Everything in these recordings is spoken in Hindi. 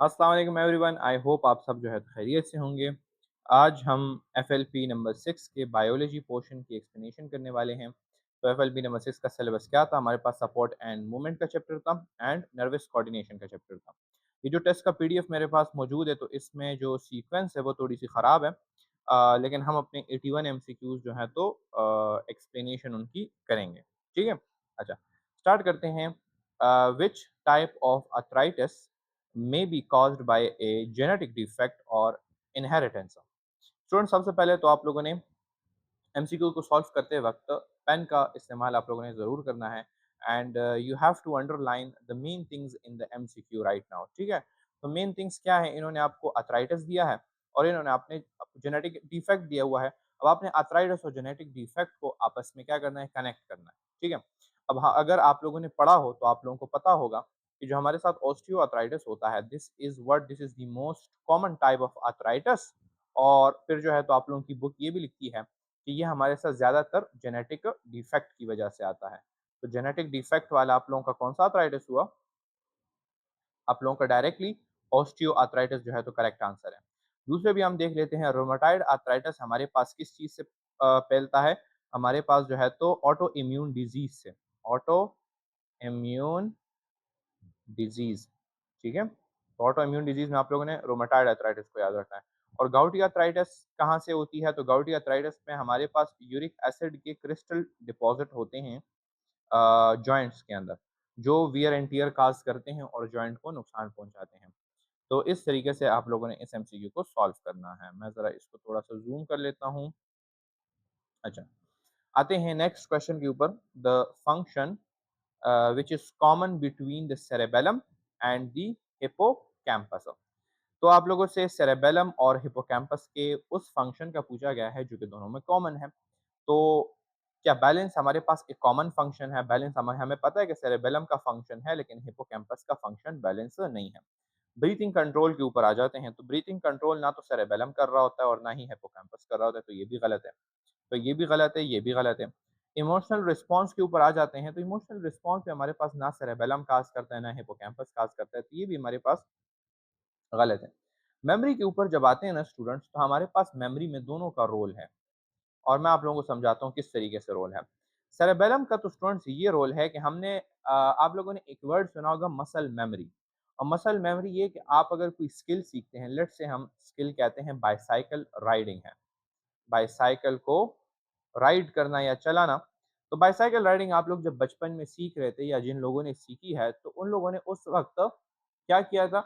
अस्सलाम वालेकुम एवरीवन। आई होप आप सब जो है खैरियत से होंगे। आज हम एफएलपी नंबर 6 के बायोलॉजी पोर्शन की एक्सप्लेनेशन करने वाले हैं। तो एफएलपी नंबर 6 का सिलेबस क्या था? हमारे पास सपोर्ट एंड मूवमेंट का चैप्टर था एंड नर्वस कोऑर्डिनेशन का चैप्टर था। ये जो टेस्ट का पीडीएफ मेरे पास मौजूद है, तो इसमें जो सीक्वेंस है वो थोड़ी सी ख़राब है। लेकिन हम अपने 81 एमसीक्यूज़ जो हैं तो एक्सप्लेनेशन उनकी करेंगे। ठीक है? अच्छा, स्टार्ट करते हैं। Which type of arthritis may be caused by a genetic defect or inheritance। Student, सबसे पहले तो आप लोगों ने एमसीक्यू को सॉल्व करते वक्त पेन का इस्तेमाल आप लोगों ने ज़रूर करना है and you have to underline the main things in the MCQ right now. ठीक है? तो मेन थिंग्स क्या है? इन्होंने आपको अर्थराइटिस दिया है और इन्होंने आपने जेनेटिक डिफेक्ट दिया हुआ है। अब आपने अर्थराइटिस और जेनेटिक डिफेक्ट को आपस में क्या करना है? कनेक्ट करना है। ठीक है? अब हाँ, अगर आप लोगों ने पढ़ा हो तो आप लोगों को पता होगा कि जो हमारे साथ ऑस्टियोआर्थराइटिस होता है, this is the most common type of arthritis. और फिर जो है तो आप लोगों की बुक ये भी लिखती है कि ये हमारे साथ ज़्यादातर जेनेटिक डिफेक्ट की वजह से आता है। तो जेनेटिक डिफेक्ट वाला आप लोगों का कौन-सा आर्थराइटिस हुआ? आप लोगों का डायरेक्टली ऑस्टियोआर्थराइटिस जो है तो करेक्ट आंसर है। दूसरे भी हम देख लेते हैं, रूमेटॉइड आर्थराइटिस हमारे पास किस चीज़ से फैलता है? हमारे पास जो है तो ऑटो इम्यून डिज़ीज़ से। ऑटो इम्यून डिज़ीज़, ठीक है? तो ऑटो इम्यून डिज़ीज़ में आप लोगों ने रूमेटॉइड आर्थराइटिस को याद रखना है। और गाउटी आर्थराइटिस कहाँ से होती है? तो गाउटी आर्थराइटिस में हमारे पास यूरिक एसिड के क्रिस्टल डिपॉज़िट होते हैं जॉइंट्स के अंदर, जो वियर एंड टियर काज़ करते हैं और जॉइंट को नुकसान पहुँचाते हैं। तो इस तरीके से आप लोगों ने इस एमसीक्यू को सॉल्व करना है। मैं ज़रा इसको थोड़ा-सा ज़ूम कर लेता हूँ। अच्छा, आते हैं नेक्स्ट क्वेश्चन के ऊपर। The function which is common between the cerebellum and the hippocampus. तो आप लोगों से सेरेबेलम और हिप्पोकैम्पस के उस फंक्शन का पूछा गया है जो कि दोनों में कॉमन है। तो क्या बैलेंस हमारे पास एक कॉमन फंक्शन है? बैलेंस हमें हमें पता है कि सेरेबेलम का फंक्शन है, लेकिन हिप्पोकैम्पस का फंक्शन बैलेंस नहीं है। ब्रीथिंग कंट्रोल के ऊपर आ जाते हैं, तो ब्रीथिंग कंट्रोल ना तो सेरेबेलम कर रहा होता है और ना ही हिप्पोकैम्पस कर रहा होता है, तो ये भी गलत है। तो ये भी गलत है, ये भी गलत है। इमोशनल रिस्पॉन्स के ऊपर आ जाते हैं, तो इमोशनल रिस्पॉन्स में हमारे पास ना सेरेबेलम काज़ करता है, ना हिप्पोकैम्पस काज़ करता है, तो ये भी हमारे पास गलत है। मेमोरी के ऊपर जब आते हैं ना स्टूडेंट्स, तो हमारे पास मेमोरी में दोनों का रोल है और मैं आप लोगों को समझाता हूँ किस तरीके से रोल है। सेरेबेलम का तो स्टूडेंट्स ये रोल है कि हमने आप लोगों ने एक वर्ड सुना होगा, मसल मेमोरी। और मसल मेमोरी ये कि आप अगर कोई स्किल सीखते हैं, लेट्स से हम स्किल कहते हैं बाइसाइकिल राइडिंग है। बाइसाइकिल को राइड करना या चलाना। तो बाइसाइकिल राइडिंग आप लोग जब बचपन में सीख रहे थे या जिन लोगों ने सीखी है, तो उन लोगों ने उस वक़्त क्या किया था?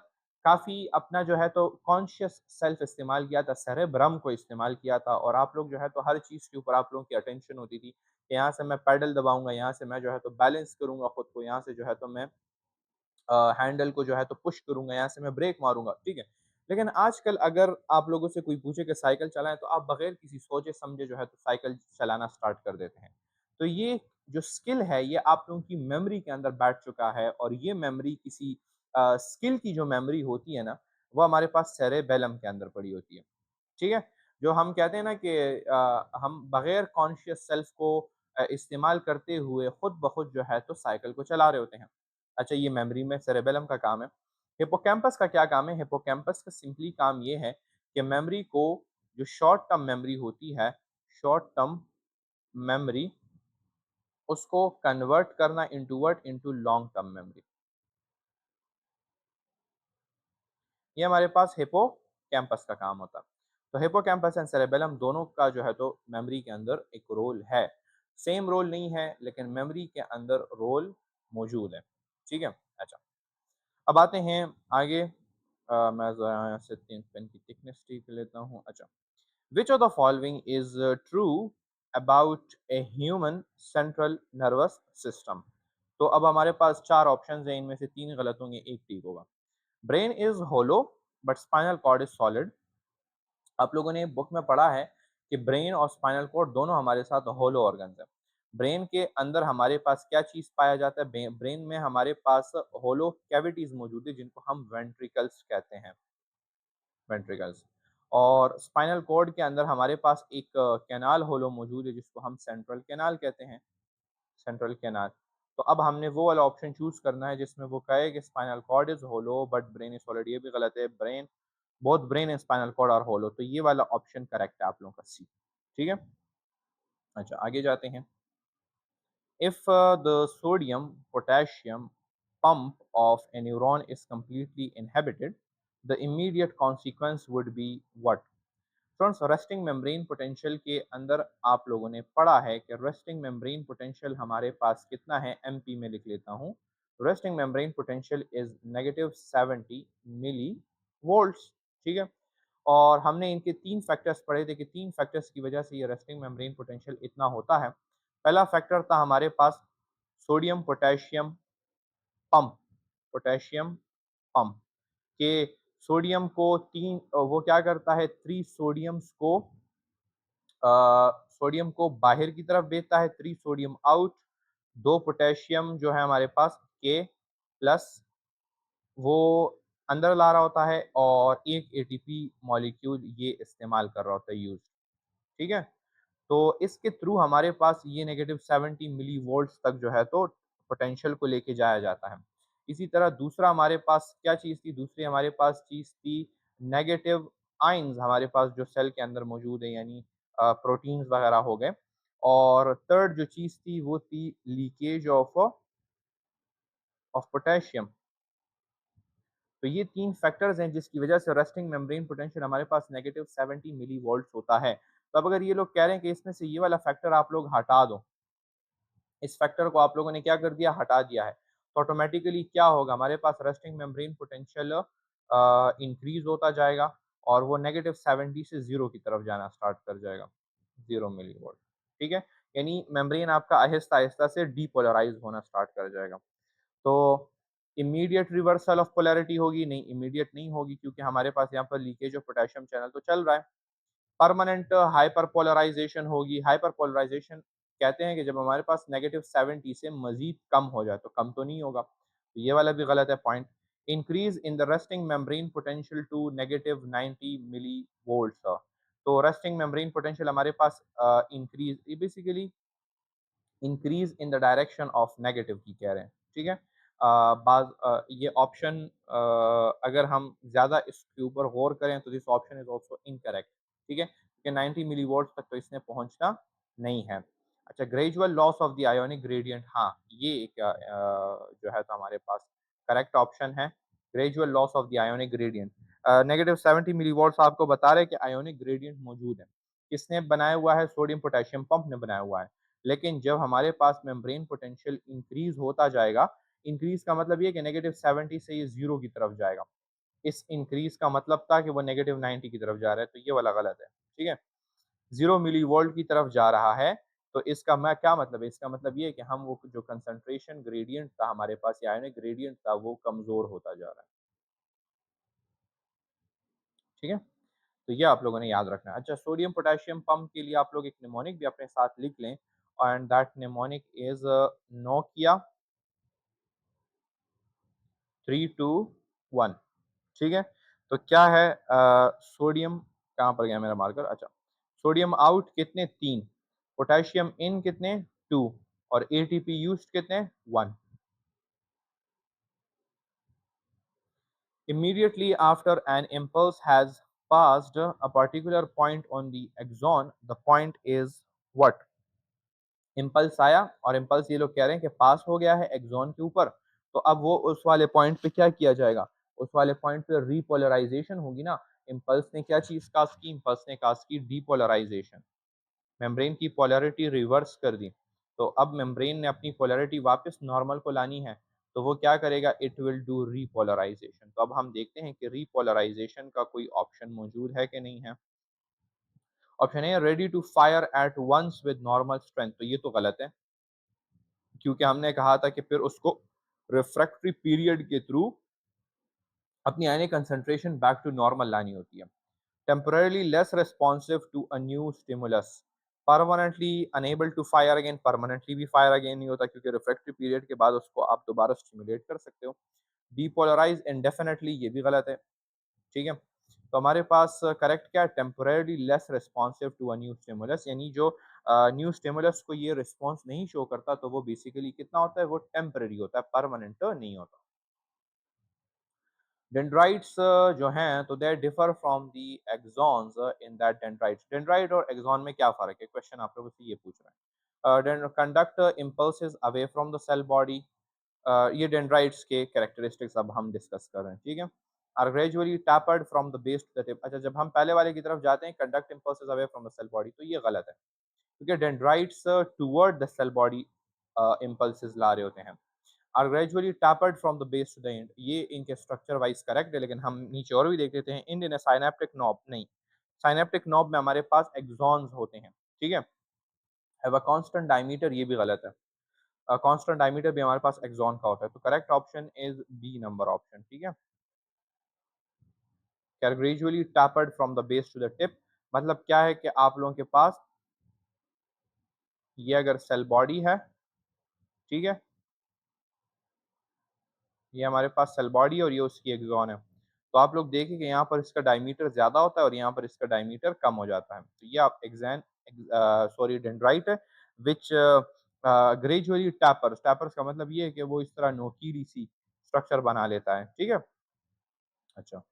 काफ़ी अपना जो है तो कॉन्शियस सेल्फ इस्तेमाल किया था, सेरेब्रम को इस्तेमाल किया था और आप लोग जो है तो हर चीज़ के ऊपर आप लोगों की अटेंशन होती थी कि यहाँ से मैं पैडल दबाऊँगा, यहाँ से मैं जो है तो बैलेंस करूँगा खुद को, यहाँ से जो है तो मैं हैंडल को जो है तो पुश करूँगा, यहाँ से मैं ब्रेक मारूँगा, ठीक है? लेकिन आजकल अगर आप लोगों से कोई पूछे कि साइकिल चलाएँ, तो आप बगैर किसी सोचे-समझे जो है तो साइकिल चलाना स्टार्ट कर देते हैं। तो ये जो स्किल है, ये आप लोगों की मेमोरी के अंदर बैठ चुका है और ये मेमोरी किसी स्किल की जो मेमोरी होती है ना, वो हमारे पास सेरेबेलम के अंदर पड़ी होती है। ठीक है? जो हम कहते हैं ना कि हम बगैर कॉन्शियस सेल्फ को इस्तेमाल करते हुए खुद ब खुद जो है तो साइकिल को चला रहे होते हैं। अच्छा, ये मेमोरी में सेरेबेलम का काम है। हिप्पोकैम्पस का क्या काम है? हिप्पोकैम्पस का सिंपली काम ये है कि मेमोरी को, जो शॉर्ट टर्म मेमोरी होती है, शॉर्ट टर्म मेमोरी, उसको कन्वर्ट करना इंटू लॉन्ग टर्म मेमोरी। ये हमारे पास हिप्पोकैम्पस का काम होता है। तो हिप्पोकैम्पस एंड सेरेबेलम दोनों का जो है तो मेमोरी के अंदर एक रोल है। सेम रोल नहीं है, लेकिन मेमोरी के अंदर रोल मौजूद है। ठीक है? अच्छा, अब आते हैं आगे। मैं ज़रा यहाँ से 3 पेन की थिकनेस ठीक कर लेता हूँ। अच्छा, which of the following is true about a human central nervous system? तो अब हमारे पास 4 ऑप्शंस हैं, इनमें से 3 गलत होंगे, 1 ठीक होगा। Brain is hollow but spinal cord is solid. आप लोगों ने बुक में पढ़ा है कि ब्रेन और स्पाइनल कॉर्ड दोनों हमारे साथ होलो ऑर्गन्स हैं। ब्रेन के अंदर हमारे पास क्या चीज़ पाया जाता है? ब्रेन में हमारे पास होलो कैविटीज़ मौजूद है, जिनको हम वेंट्रिकल्स कहते हैं, वेंट्रिकल्स। और स्पाइनल कॉर्ड के अंदर हमारे पास एक कैनाल होलो मौजूद है, जिसको हम सेंट्रल कैनाल कहते हैं, सेंट्रल कैनाल। तो अब हमने वो वाला ऑप्शन चूज़ करना है जिसमें वो कहे कि spinal cord is hollow but brain is solid. ये भी गलत है, both brain and spinal cord are hollow. तो ये वाला ऑप्शन करेक्ट है आप लोगों का सी। ठीक है? अच्छा, आगे जाते हैं। If the sodium potassium pump of a neuron is completely inhibited, the immediate consequence would be what? Friends, resting membrane potential के अंदर आप लोगों ने पढ़ा है कि रेस्टिंग मेम्ब्रेन पोटेंशियल हमारे पास कितना है, एमपी में लिख लेता हूँ। Resting membrane potential is -70 millivolts. ठीक है? और हमने इनके 3 फैक्टर्स पढ़े थे कि 3 फैक्टर्स की वजह से ये रेस्टिंग मेम्ब्रेन पोटेंशियल इतना होता है। पहला फैक्टर था हमारे पास sodium potassium pump, potassium pump के सोडियम को 3 वो क्या करता है, 3 सोडियम्स को सोडियम को बाहर की तरफ भेजता है, 3 सोडियम आउट, 2 पोटेशियम जो है हमारे पास के प्लस वो अंदर ला रहा होता है और एक एटीपी मॉलिक्यूल ये इस्तेमाल कर रहा होता है यूज़। ठीक है? तो इसके थ्रू हमारे पास ये -70 मिली वोल्ट्स तक जो है तो पोटेंशियल को लेके जाया जाता है। इसी तरह दूसरा हमारे पास क्या चीज़ थी? दूसरी हमारे पास चीज़ थी नेगेटिव आयन्स हमारे पास जो सेल के अंदर मौजूद है, यानी प्रोटीन्स वगैरह हो गए। और थर्ड जो चीज़ थी वो थी लीकेज ऑफ पोटेशियम। तो ये 3 फैक्टर्स हैं जिसकी वजह से रेस्टिंग मेम्ब्रेन पोटेंशियल हमारे पास -70 मिली वोल्ट्स होता है। तो अब अगर ये लोग कह रहे हैं कि इसमें से ये वाला फैक्टर आप लोग हटा दो, इस फैक्टर को आप लोगों ने क्या कर दिया, हटा दिया है, तो ऑटोमेटिकली क्या होगा, हमारे पास रेस्टिंग मेम्ब्रेन पोटेंशियल इंक्रीज होता जाएगा और वो -70 से 0 की तरफ जाना स्टार्ट कर जाएगा, 0 मिली वोल्ट। ठीक है? यानी मेम्ब्रेन आपका आहिस्ता-आहिस्ता से डीपोलराइज़ होना स्टार्ट कर जाएगा। तो इमीडिएट रिवर्सल ऑफ पोलैरिटी होगी? नहीं, इमीडिएट नहीं होगी, क्योंकि हमारे पास यहाँ पर लीकेज ऑफ पोटेशियम चैनल तो चल रहा है। परमानेंट हाइपरपोलराइजेशन होगी। हाइपरपोलराइजेशन कहते हैं कि जब हमारे पास -70 से मज़ीद कम हो जाए, तो कम तो नहीं होगा। तो ये वाला भी गलत है point. Increase in the resting membrane potential to -90 millivolts. तो रेस्टिंग मेम्ब्रेन पोटेंशियल हमारे पास इंक्रीज़, ये basically increase in the direction of negative की कह रहे हैं। ठीक है? ये ऑप्शन अगर हम ज़्यादा इसके ऊपर गौर करें तो this option is also incorrect. ठीक है? कि 90 मिली वोल्ट तक तो इसने पहुंचना नहीं है। अच्छा, gradual loss of the ionic gradient, हाँ, ये एक जो है तो हमारे पास करेक्ट ऑप्शन है, gradual loss of the ionic gradient. -70 millivolts आपको बता रहे हैं कि आयोनिक ग्रेडियंट मौजूद है। किसने बनाया हुआ है? सोडियम पोटेशियम पंप ने बनाया हुआ है। लेकिन जब हमारे पास मेम्ब्रेन पोटेंशियल इंक्रीज होता जाएगा, इंक्रीज का मतलब ये कि -70 से ये 0 की तरफ जाएगा। इस इंक्रीज का मतलब था कि वो -90 की तरफ जा रहा है, तो ये वाला गलत है। ठीक है? 0 मिलीवोल्ट की तरफ जा रहा है, तो इसका मैं क्या मतलब है? इसका मतलब ये है कि हम वो जो कंसंट्रेशन ग्रेडियंट था हमारे पास, या आयनिक ग्रेडियंट था, वो कमज़ोर होता जा रहा है। ठीक है? तो ये आप लोगों ने याद रखना है। अच्छा, सोडियम पोटेशियम पंप के लिए आप लोग एक निमोनिक भी अपने साथ लिख लें, and that mnemonic is Nokia 321। ठीक है? तो क्या है, सोडियम कहाँ पर गया मेरा मार्कर? अच्छा, सोडियम आउट कितने? 3, पोटेशियम इन कितने? 2, और एटीपी यूज्ड कितने? 1। Immediately after an impulse has passed a particular point on the axon, the point is what? Impulse आया और इम्पल्स ये लोग कह रहे हैं कि पास हो गया है एक्सॉन के ऊपर, तो अब वो उस वाले पॉइंट पे क्या किया जाएगा? उस वाले पॉइंट पे रिपोलराइजेशन होगी ना। इम्पल्स ने क्या चीज़ कास्ट की? इम्पल्स ने कास्ट की डिपोलराइजेशन। मेम्ब्रेन की पोलैरिटी रिवर्स कर दी। तो अब मेम्ब्रेन ने अपनी पोलैरिटी वापस नॉर्मल को लानी है, तो वो क्या करेगा? It will do repolarization. तो अब हम देखते हैं कि रिपोलराइजेशन का कोई ऑप्शन मौजूद है कि नहीं है। Option A, ready to fire at once with normal strength, तो ये तो गलत है, क्योंकि हमने कहा था कि फिर उसको रिफ्रैक्टरी पीरियड के थ्रू अपनी ionic concentration back to normal लानी होती है। Temporarily less responsive to a new stimulus, permanently unable to fire again, permanently भी फायर अगेन नहीं होता, क्योंकि रिफ्रैक्टरी पीरियड के बाद उसको आप दोबारा स्टिमुलेट कर सकते हो। डीपोलराइज इंडेफिनेटली, ये भी गलत है। ठीक है? तो हमारे पास करेक्ट क्या है? Temporary less responsive to a new stimulus, यानी जो न्यू स्टिमुलस को ये रिस्पॉन्स नहीं शो करता, तो वो बेसिकली कितना होता है, वो टेम्पररी होता है, परमानेंट नहीं होता। डेंड्राइट्स जो हैं तो they differ from the axons in that dendrites, dendrite और एक्सॉन में क्या फ़र्क है? क्वेश्चन आप लोगों से ये पूछ रहे हैं। Conduct impulses away from the cell body, ये डेंड्राइट्स के कैरेक्टरिस्टिक्स अब हम डिस्कस कर रहे हैं, ठीक है? Are gradually tapered from the base to the tip. अच्छा, जब हम पहले वाले की तरफ जाते हैं, conduct impulses away from the cell body, तो ये गलत है, क्योंकि dendrites toward the cell body impulses ला रहे होते हैं। Are gradually tapered from the base to the end, ये इनके स्ट्रक्चर वाइज करेक्ट है, लेकिन हम नीचे और भी देख लेते हैं। इन साइनेप्टिक नॉब नहीं, साइनेप्टिक नॉब में हमारे पास एक्सॉन्स होते हैं, ठीक है? हैव अ कांस्टेंट डायमीटर, ये भी गलत है। कांस्टेंट डायमीटर भी हमारे पास एक्सॉन का होता है, तो correct option is B number option, ठीक है? Are gradually tapered from the base to the tip, मतलब क्या है कि आप लोगों के पास ये अगर सेल बॉडी है, ठीक है, ये हमारे पास सेल बॉडी और ये उसकी एक्सॉन है, तो आप लोग देखें कि यहाँ पर इसका डायमीटर ज्यादा होता है और यहाँ पर इसका डायमीटर कम हो जाता है, तो ये आप एग्जैन सॉरी डेंड्राइट है विच ग्रेजुअली टैपर्स, टैपर्स का मतलब ये है कि वो इस तरह नोकीली सी स्ट्रक्चर बना लेता है, ठीक है? अच्छा,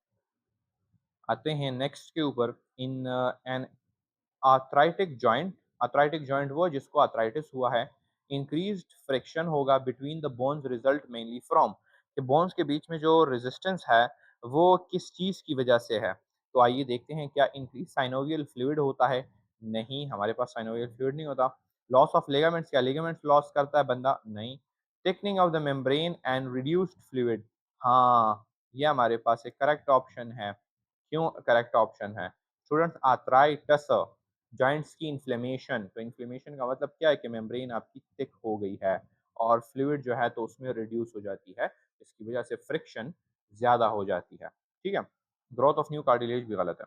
आते हैं नेक्स्ट के ऊपर। In an arthritic joint, arthritic joint वो जिसको आर्थराइटिस हुआ है, इंक्रीज्ड फ्रिक्शन होगा between the bones result mainly from, कि बोन्स के बीच में जो रेजिस्टेंस है वो किस चीज़ की वजह से है? तो आइए देखते हैं, क्या इंक्रीज साइनोवियल फ्लूइड होता है? नहीं, हमारे पास साइनोवियल फ्लूइड नहीं होता। लॉस ऑफ लिगामेंट्स, क्या लिगामेंट्स लॉस करता है बंदा? नहीं। Thickening of the membrane and reduced fluid, हाँ, ये हमारे पास एक करेक्ट ऑप्शन है। क्यों करेक्ट ऑप्शन है? स्टूडेंट्स, आर्थराइटिस जॉइंट्स की इन्फ्लेमेशन, तो इन्फ्लेमेशन का मतलब क्या है कि मेम्ब्रेन आपकी थिक हो गई है और फ्लूइड जो है तो उसमें रिड्यूस हो जाती है, इसकी वजह से फ्रिक्शन ज़्यादा हो जाती है, ठीक है? ग्रोथ ऑफ न्यू कार्टिलेज भी गलत है।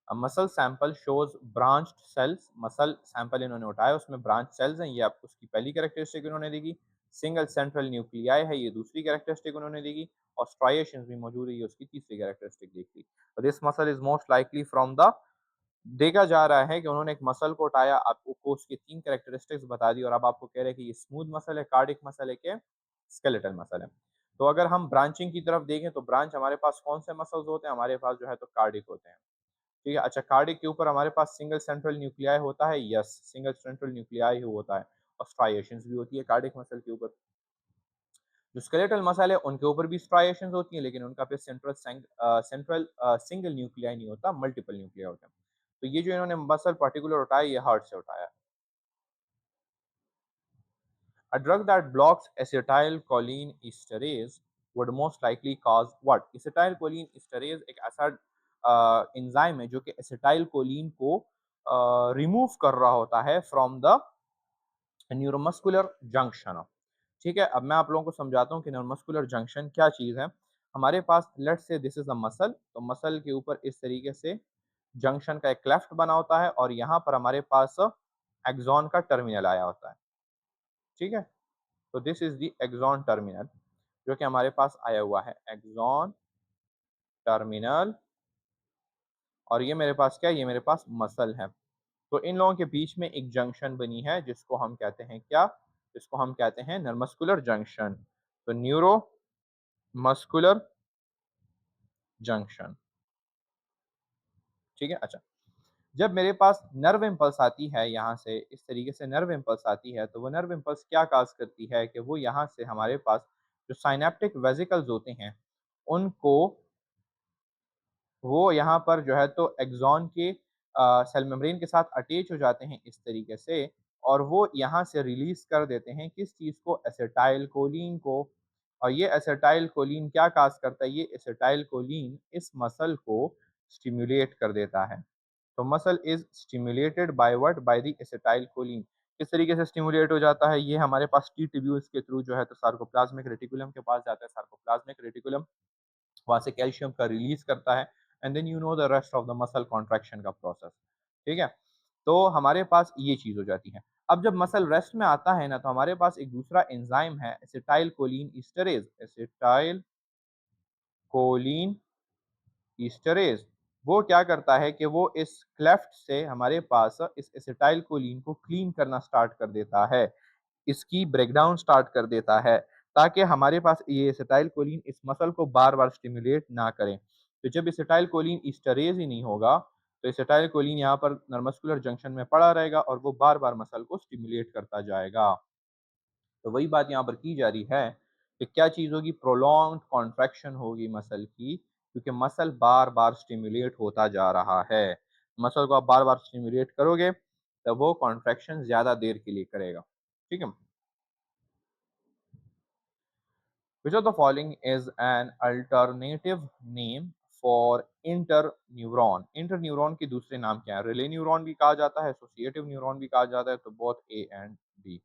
Muscle sample shows branched cells, muscle sample इन्होंने उठाया, उसमें ब्रांच सेल्स हैं, ये आपको उसकी पहली कैरेक्टरिस्टिक इन्होंने दी। सिंगल सेंट्रल न्यूक्लियाई है, ये दूसरी कैरेक्टरिस्टिक उन्होंने दी। और स्ट्राइएशंस भी मौजूद है, ये उसकी तीसरी characteristic the. This muscle is most likely from the, देखा जा रहा है कि उन्होंने एक मसल को उठाया, आपको उसकी 3 कैरेक्टरिस्टिक्स बता दी और अब आपको कह रहे हैं कि ये स्मूथ मसल है, कार्डिक मसल है कि स्केलेटल मसल है। तो अगर हम ब्रांचिंग की तरफ देखें तो ब्रांच हमारे पास कौन से मसल्स होते हैं? हमारे पास जो है तो कार्डिक होते हैं। ठीक है, अच्छा, कार्डिक के ऊपर हमारे पास सिंगल सेंट्रल न्यूक्लियाई होता है, यस, सिंगल सेंट्रल न्यूक्लियाई ही होता है और स्ट्राइएशंस भी होती है कार्डिक मसल के ऊपर। जो स्केलेटल मसल है उनके ऊपर भी स्ट्राइएशंस होती हैं, लेकिन उनका फिर सेंट्रल सिंगल न्यूक्लियाई नहीं होता, मल्टीपल न्यूक्लियाई होते हैं। तो ये जो इन्होंने मसल पर्टिकुलर उठाया, ये हार्ट से उठाया। A drug that blocks acetylcholine esterase would most likely cause what? Acetylcholine esterase एक ऐसा एंजाइम है जो कि एसिटाइलकोलिन को रिमूव कर रहा होता है फ्रॉम द न्यूरोमस्कुलर जंक्शन। ठीक है, अब मैं आप लोगों को समझाता हूँ कि न्यूरोमस्कुलर जंक्शन क्या चीज़ है। हमारे पास let's say this is a muscle, तो मसल के ऊपर इस तरीके से जंक्शन का एक क्लेफ्ट बना होता है और यहाँ पर हमारे पास एक्सॉन का टर्मिनल आया होता है, ठीक है? तो this is the axon terminal जो कि हमारे पास आया हुआ है, एक्सॉन टर्मिनल, और ये मेरे पास क्या है? ये मेरे पास मसल है। तो इन लोगों के बीच में एक जंक्शन बनी है जिसको हम कहते हैं क्या? जिसको हम कहते हैं न्यूरोमस्कुलर जंक्शन। तो न्यूरो मस्कुलर जंक्शन, ठीक है? अच्छा, जब मेरे पास नर्व इम्पल्स आती है, यहाँ से इस तरीके से नर्व इम्पल्स आती है, तो वो नर्व इम्पल्स क्या काज करती है कि वो यहाँ से हमारे पास जो साइनेप्टिक वेसिकल्स होते हैं उनको, वो यहाँ पर जो है तो एक्सॉन के सेल मेम्ब्रेन के साथ अटैच हो जाते हैं इस तरीके से, और वो यहाँ से रिलीज कर देते हैं किस चीज़ को? एसिटाइल कोलिन को। और ये एसिटाइल कोलिन क्या काज करता है? ये एसिटाइल कोलिन इस मसल को स्टिमुलेट कर देता है। तो muscle is stimulated by what? By the acetyl choline. किस तरीके से स्टिमुलेट हो जाता है? ये हमारे पास टी ट्यूब्यूल्स के थ्रू जो है तो सार्कोप्लाज्मिक रेटिकुलम के पास जाता है, सार्कोप्लाज्मिक रेटिकुलम वहाँ से कैल्शियम का रिलीज करता है, and then you know the rest of the muscle contraction का प्रोसेस, ठीक है? तो हमारे पास ये चीज़ हो जाती है। अब जब मसल रेस्ट में आता है ना, तो हमारे पास एक दूसरा एंजाइम है, एसिटाइल कोलिन ईस्टरेज, एसिटाइल कोलिन ईस्टरेज, वो क्या करता है कि वो इस क्लेफ्ट से हमारे पास इस एसिटाइल कोलिन को क्लीन करना स्टार्ट कर देता है, इसकी ब्रेकडाउन स्टार्ट कर देता है, ताकि हमारे पास ये एसिटाइल कोलिन इस मसल को बार-बार स्टिमुलेट ना करे। तो जब एसिटाइल कोलिन एस्टरेज ही नहीं होगा, तो एसिटाइल कोलिन यहाँ पर नर्मस्कुलर जंक्शन में पड़ा रहेगा और वो बार-बार मसल को स्टिमुलेट करता जाएगा। तो वही बात यहाँ पर की जा रही है कि क्या चीज़ होगी, प्रोलॉन्ग्ड कॉन्ट्रैक्शन होगी मसल की, क्योंकि मसल बार-बार स्टिमुलेट होता जा रहा है। मसल को आप बार-बार स्टिमुलेट करोगे, तब वो कॉन्ट्रैक्शन ज़्यादा देर के लिए करेगा। ठीक है? Which of the following is an alternative name for interneuron? Interneuron के दूसरे नाम क्या है? रिले न्यूरॉन भी कहा जाता है, एसोसिएटिव न्यूरॉन भी कहा जाता है, तो both A and B.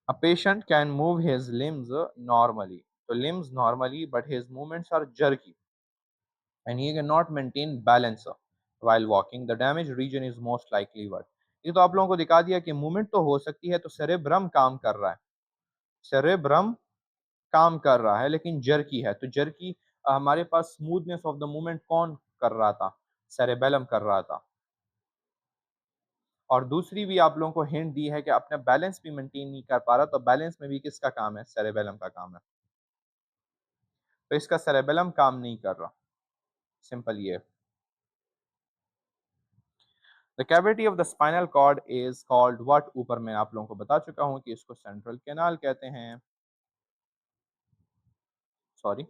A patient can move his limbs normally. So limbs normally, but his movements are jerky and he cannot maintain balance while walking. The damaged region is most likely what? ये तो आप लोगों को दिखा दिया कि मूवमेंट तो हो सकती है, तो सेरेब्रम काम कर रहा है, सेरेब्रम काम कर रहा है, लेकिन जर्की है। तो जर्की हमारे पास स्मूथनेस ऑफ द मूवमेंट कौन कर रहा था? सेरेबेलम कर रहा था। और दूसरी भी आप लोगों को हिंट दी है कि अपना बैलेंस भी मेंटेन नहीं कर पा रहा, तो बैलेंस में भी किसका काम है? सेरेबेलम का काम है। तो इसका सेरेबेलम काम नहीं कर रहा, सिंपल ये। The cavity of the spinal cord is called what? ऊपर मैं आप लोगों को बता चुका हूं कि इसको सेंट्रल कैनाल कहते हैं। Sorry,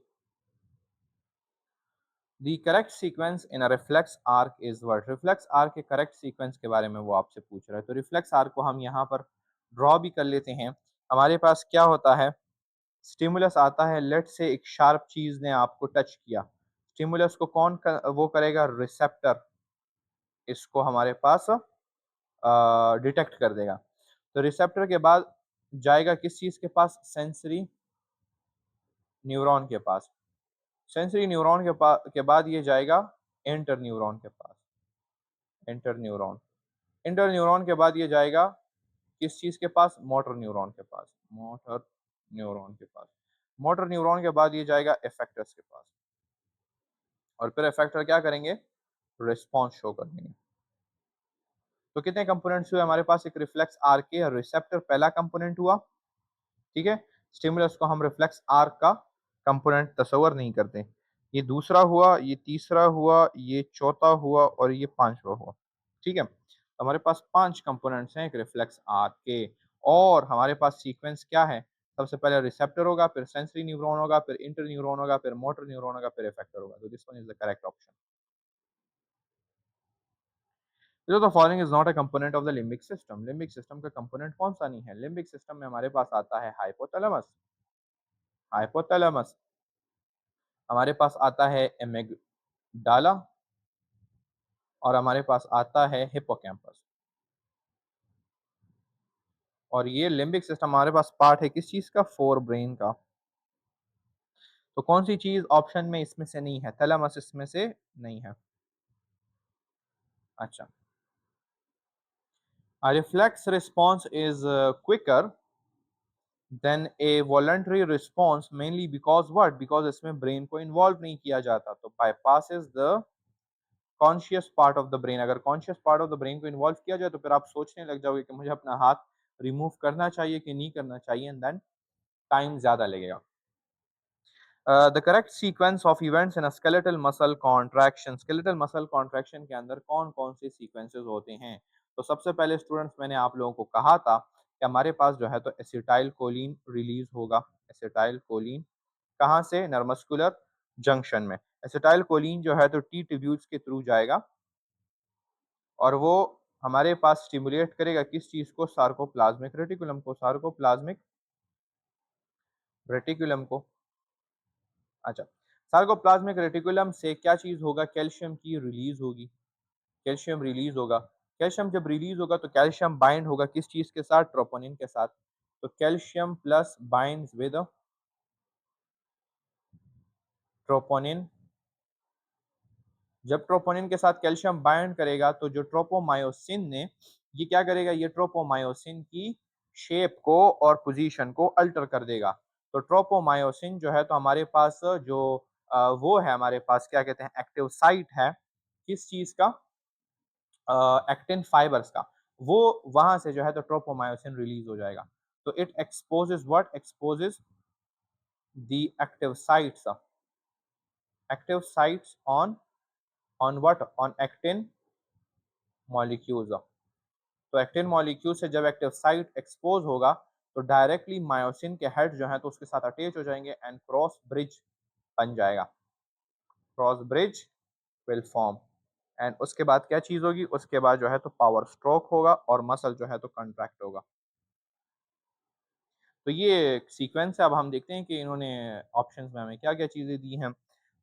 the correct sequence in a reflex arc is what? Reflex arc के करेक्ट सीक्वेंस के बारे में वो आपसे पूछ रहा है। तो रिफ्लेक्स आर्क को हम यहाँ पर ड्रॉ भी कर लेते हैं। हमारे पास क्या होता है? स्टिमुलस आता है, लेट से एक शार्प चीज ने आपको टच किया, स्टिमुलस को वो करेगा? रिसेप्टर इसको हमारे पास डिटेक्ट कर देगा। तो रिसेप्टर के बाद जाएगा किस चीज के पास? सेंसरी न्यूरॉन के पास। सेंसरी न्यूरॉन के बाद ये जाएगा इंटर न्यूरॉन के पास। इंटर न्यूरॉन, इंटर न्यूरॉन के बाद ये जाएगा किस चीज के पास? मोटर न्यूरॉन के पास। मोटर न्यूरॉन के पास। मोटर न्यूरॉन के बाद ये जाएगा इफेक्टर्स के पास, और फिर इफेक्टर क्या करेंगे? रिस्पॉन्स शो कर देंगे। तो कितने कंपोनेंट्स हुए हमारे पास? एक रिफ्लेक्स आर्क के रिसेप्टर पहला कंपोनेंट हुआ, ठीक है। स्टिमुलस को हम रिफ्लेक्स आर्क का कंपोनेंट तस्वर नहीं करते। ये दूसरा हुआ, ये तीसरा हुआ, ये चौथा हुआ और ये पांचवा हुआ, ठीक है। तो हमारे पास 5 कंपोनेंट्स हैं एक रिफ्लेक्स आर्क के, और हमारे पास सीक्वेंस क्या है? सबसे पहले रिसेप्टर होगा, फिर सेंसरी न्यूरॉन होगा, फिर इंटर न्यूरॉन होगा, फिर मोटर न्यूरॉन होगा, फिर इफेक्टर होगा। तो this one is the correct option. जो the following is not a component of the limbic system. Limbic system का कंपोनेंट कौन सा नहीं है? लिम्बिक सिस्टम में हमारे पास आता है हाइपोथैलेमस, हाइपोथैलेमस, हमारे पास आता है एमिगडाला, और हमारे पास आता है हिप्पोकैम्पस। और ये लिम्बिक सिस्टम हमारे पास पार्ट है किस चीज का? फोर ब्रेन का। तो कौन सी चीज ऑप्शन में इसमें से नहीं है? थैलेमस इसमें से नहीं है। अच्छा, a reflex response is quicker than a voluntary response mainly because what? Because इसमें ब्रेन को इन्वॉल्व नहीं किया जाता, तो bypasses the conscious part of the brain. अगर conscious part of the brain को इन्वॉल्व किया जाए, तो फिर आप सोचने लग जाओगे कि मुझे अपना हाथ रिमूव करना चाहिए कि नहीं करना चाहिए, एंड देन टाइम ज्यादा लगेगा। The correct sequence of events in skeletal muscle contraction. Skeletal muscle contraction के अंदर कौन कौन से सीक्वेंसेस होते हैं? तो सबसे पहले स्टूडेंट्स, मैंने आप लोगों को कहा था कि हमारे पास जो है तो एसिटाइल कोलिन रिलीज होगा। एसिटाइल कोलिन कहाँ से? नर्मस्कुलर जंक्शन में। एसिटाइल कोलिन जो है तो टी ट्यूब्यूल्स के थ्रू जाएगा, और वो हमारे पास स्टिमुलेट करेगा किस चीज को? सार्कोप्लाज्मिक रेटिकुलम को। सार्कोप्लाज्मिक रेटिकुलम को। अच्छा, सार्कोप्लाज्मिक रेटिकुलम से क्या चीज होगा? कैल्शियम की रिलीज होगी, कैल्शियम रिलीज होगा। कैल्शियम जब रिलीज होगा तो कैल्शियम बाइंड होगा किस चीज के साथ? ट्रोपोनिन के साथ। तो calcium plus binds with troponin. जब ट्रोपोनिन के साथ कैल्शियम बाइंड करेगा, तो जो ट्रोपोमायोसिन ने, ये क्या करेगा? ये ट्रोपोमायोसिन की शेप को और पोजीशन को अल्टर कर देगा। तो ट्रोपोमायोसिन जो है तो हमारे पास जो वो है हमारे पास क्या कहते हैं एक्टिव साइट है, किस चीज़ का, एक्टिन फाइबर्स का, वो वहाँ से जो है तो ट्रोपोमायोसिन रिलीज़ हो जाएगा। तो it exposes what? Exposes the active sites on what? On actin molecules. तो एक्टिन मॉलिक्यूल से जब एक्टिव साइट एक्सपोज़ होगा, तो डायरेक्टली मायोसिन के हेड जो हैं तो उसके साथ अटैच हो जाएँगे एंड क्रॉस ब्रिज बन जाएगा। Cross bridge will form and उसके बाद क्या चीज़ होगी? उसके बाद जो है तो पावर स्ट्रोक होगा और मसल जो है तो कॉन्ट्रैक्ट होगा। तो ये सीक्वेंस है। अब हम देखते हैं कि इन्होंने ऑप्शंस में हमें क्या-क्या चीज़ें दी हैं।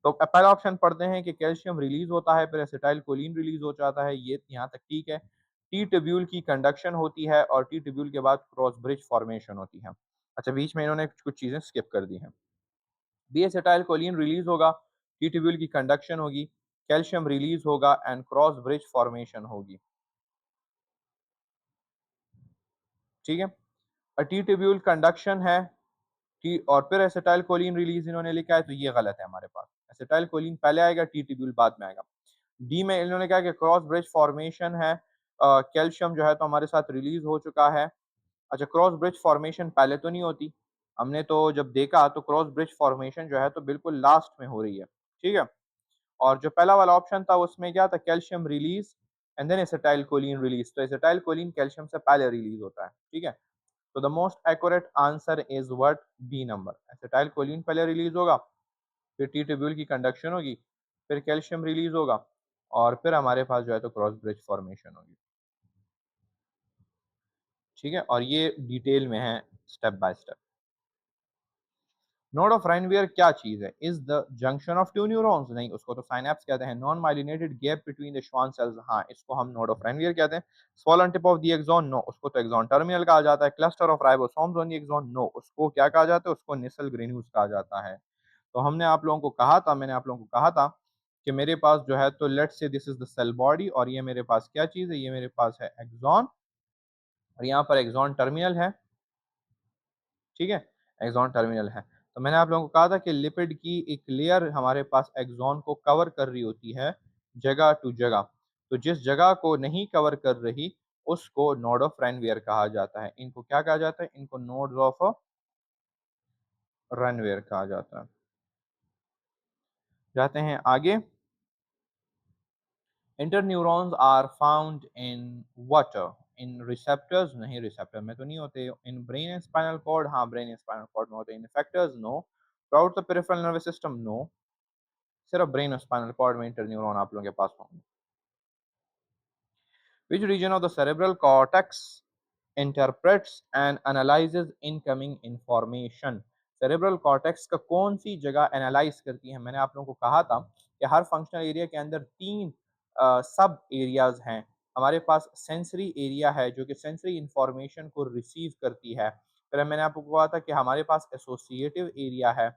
तो पहला ऑप्शन पढ़ते हैं कि कैल्शियम रिलीज़ होता है, फिर एसिटाइलकोलिन रिलीज़ हो जाता है, ये यहाँ तक ठीक है। टी ट्यूब्यूल की कंडक्शन होती है और टी ट्यूब्यूल के बाद क्रॉस ब्रिज फॉर्मेशन होती है। अच्छा, बीच में इन्होंने कुछ चीज़ें स्किप कर दी हैं। बी एसिटाइलकोलिन रिलीज़ होगा, टी ट्यूब्यूल की कंडक्शन होगी, कैल्शियम रिलीज़ होगा एंड क्रॉस ब्रिज फॉर्मेशन होगी। ठीक है? टी ट्यूब्यूल कंडक्शन है, टी और फिर एसिटाइलकोलिन रिलीज़ इन्होंने लिखा है, तो ये गलत है हमारे पास। एसिटाइलकोलिन पहले आएगा, टी ट्यूब्यूल बाद में आएगा। डी में इन्होंने कहा कि क्रॉस ब्रिज फॉर्मेशन है, कैल्शियम जो है तो हमारे साथ रिलीज़ हो चुका है। अच्छा, क्रॉस ब्रिज फॉर्मेशन पहले तो नहीं होती। हमने तो जब देखा तो क्रॉस ब्रिज फॉर्मेशन जो है तो बिल्कुल लास्ट में हो रही है। ठीक है? और जो पहला वाला ऑप्शन था उसमें क्या था? Calcium release and then acetylcholine release. तो एसिटाइलकोलिन कैल्शियम से पहले रिलीज़ होता है। ठीक है? तो the most accurate answer is what? B number. Acetylcholine पहले रिलीज़ होगा, फिर टी ट्यूब्यूल की कंडक्शन होगी, फिर कैल्शियम रिलीज़ होगा और फिर हमारे पास जो है तो क्रॉस ब्रिज फॉर्मेशन होगी। ठीक है? और ये डिटेल में है step by step. Node of Ranvier क्या चीज़ है? Is the junction of two neurons? नहीं, उसको तो साइनैप्स कहते हैं। Non myelinated gap between the Schwann cells? हाँ, इसको हम नोड ऑफ राइनवियर कहते हैं। Swollen tip of the axon? No, उसको तो एक्सॉन टर्मिनल कहा जाता है। Cluster of ribosomes on the axon? No, उसको क्या कहा जाता है? उसको निसल ग्रेन्यूल्स कहा जाता है। तो हमने आप लोगों को कहा था, मैंने आप लोगों को कहा था कि मेरे पास जो है तो let's say this is the cell body और ये मेरे पास क्या चीज़ है? ये मेरे पास है एक्सॉन और यहाँ पर एक्सॉन टर्मिनल है। ठीक है? एक्सॉन टर्मिनल है। तो मैंने आप लोगों को कहा था कि लिपिड की एक लेयर हमारे पास एक्सॉन को कवर कर रही होती है जगह टू जगह। तो जिस जगह को नहीं कवर कर रही उसको नोड ऑफ रनवियर कहा जाता है। इनको क्या कहा जाता है? इनको नोड्स ऑफ रनवियर कहा जाता है। जाते हैं आगे। Interneurons are found in what? In receptors? नहीं, रिसेप्टर में तो नहीं होते। In brain and spinal cord? हाँ, ब्रेन एंड स्पाइनल कॉर्ड में होते हैं। In effectors? No. Throughout the peripheral nervous system? No. सिर्फ ब्रेन और स्पाइनल कॉर्ड में इंटरन्यूरॉन आप लोगों के पास होंगे। Which region of the cerebral cortex interprets and analyzes incoming information? Cerebral cortex का कौन सी जगह एनालाइज करती है? मैंने आप लोगों को कहा था कि हर फंक्शनल एरिया के अंदर तीन सब एरियाज हैं। हमारे पास सेंसरी एरिया है जो कि सेंसरी इंफॉर्मेशन को रिसीव करती है। फिर मैंने आपको कहा था कि हमारे पास एसोसिएटिव एरिया है,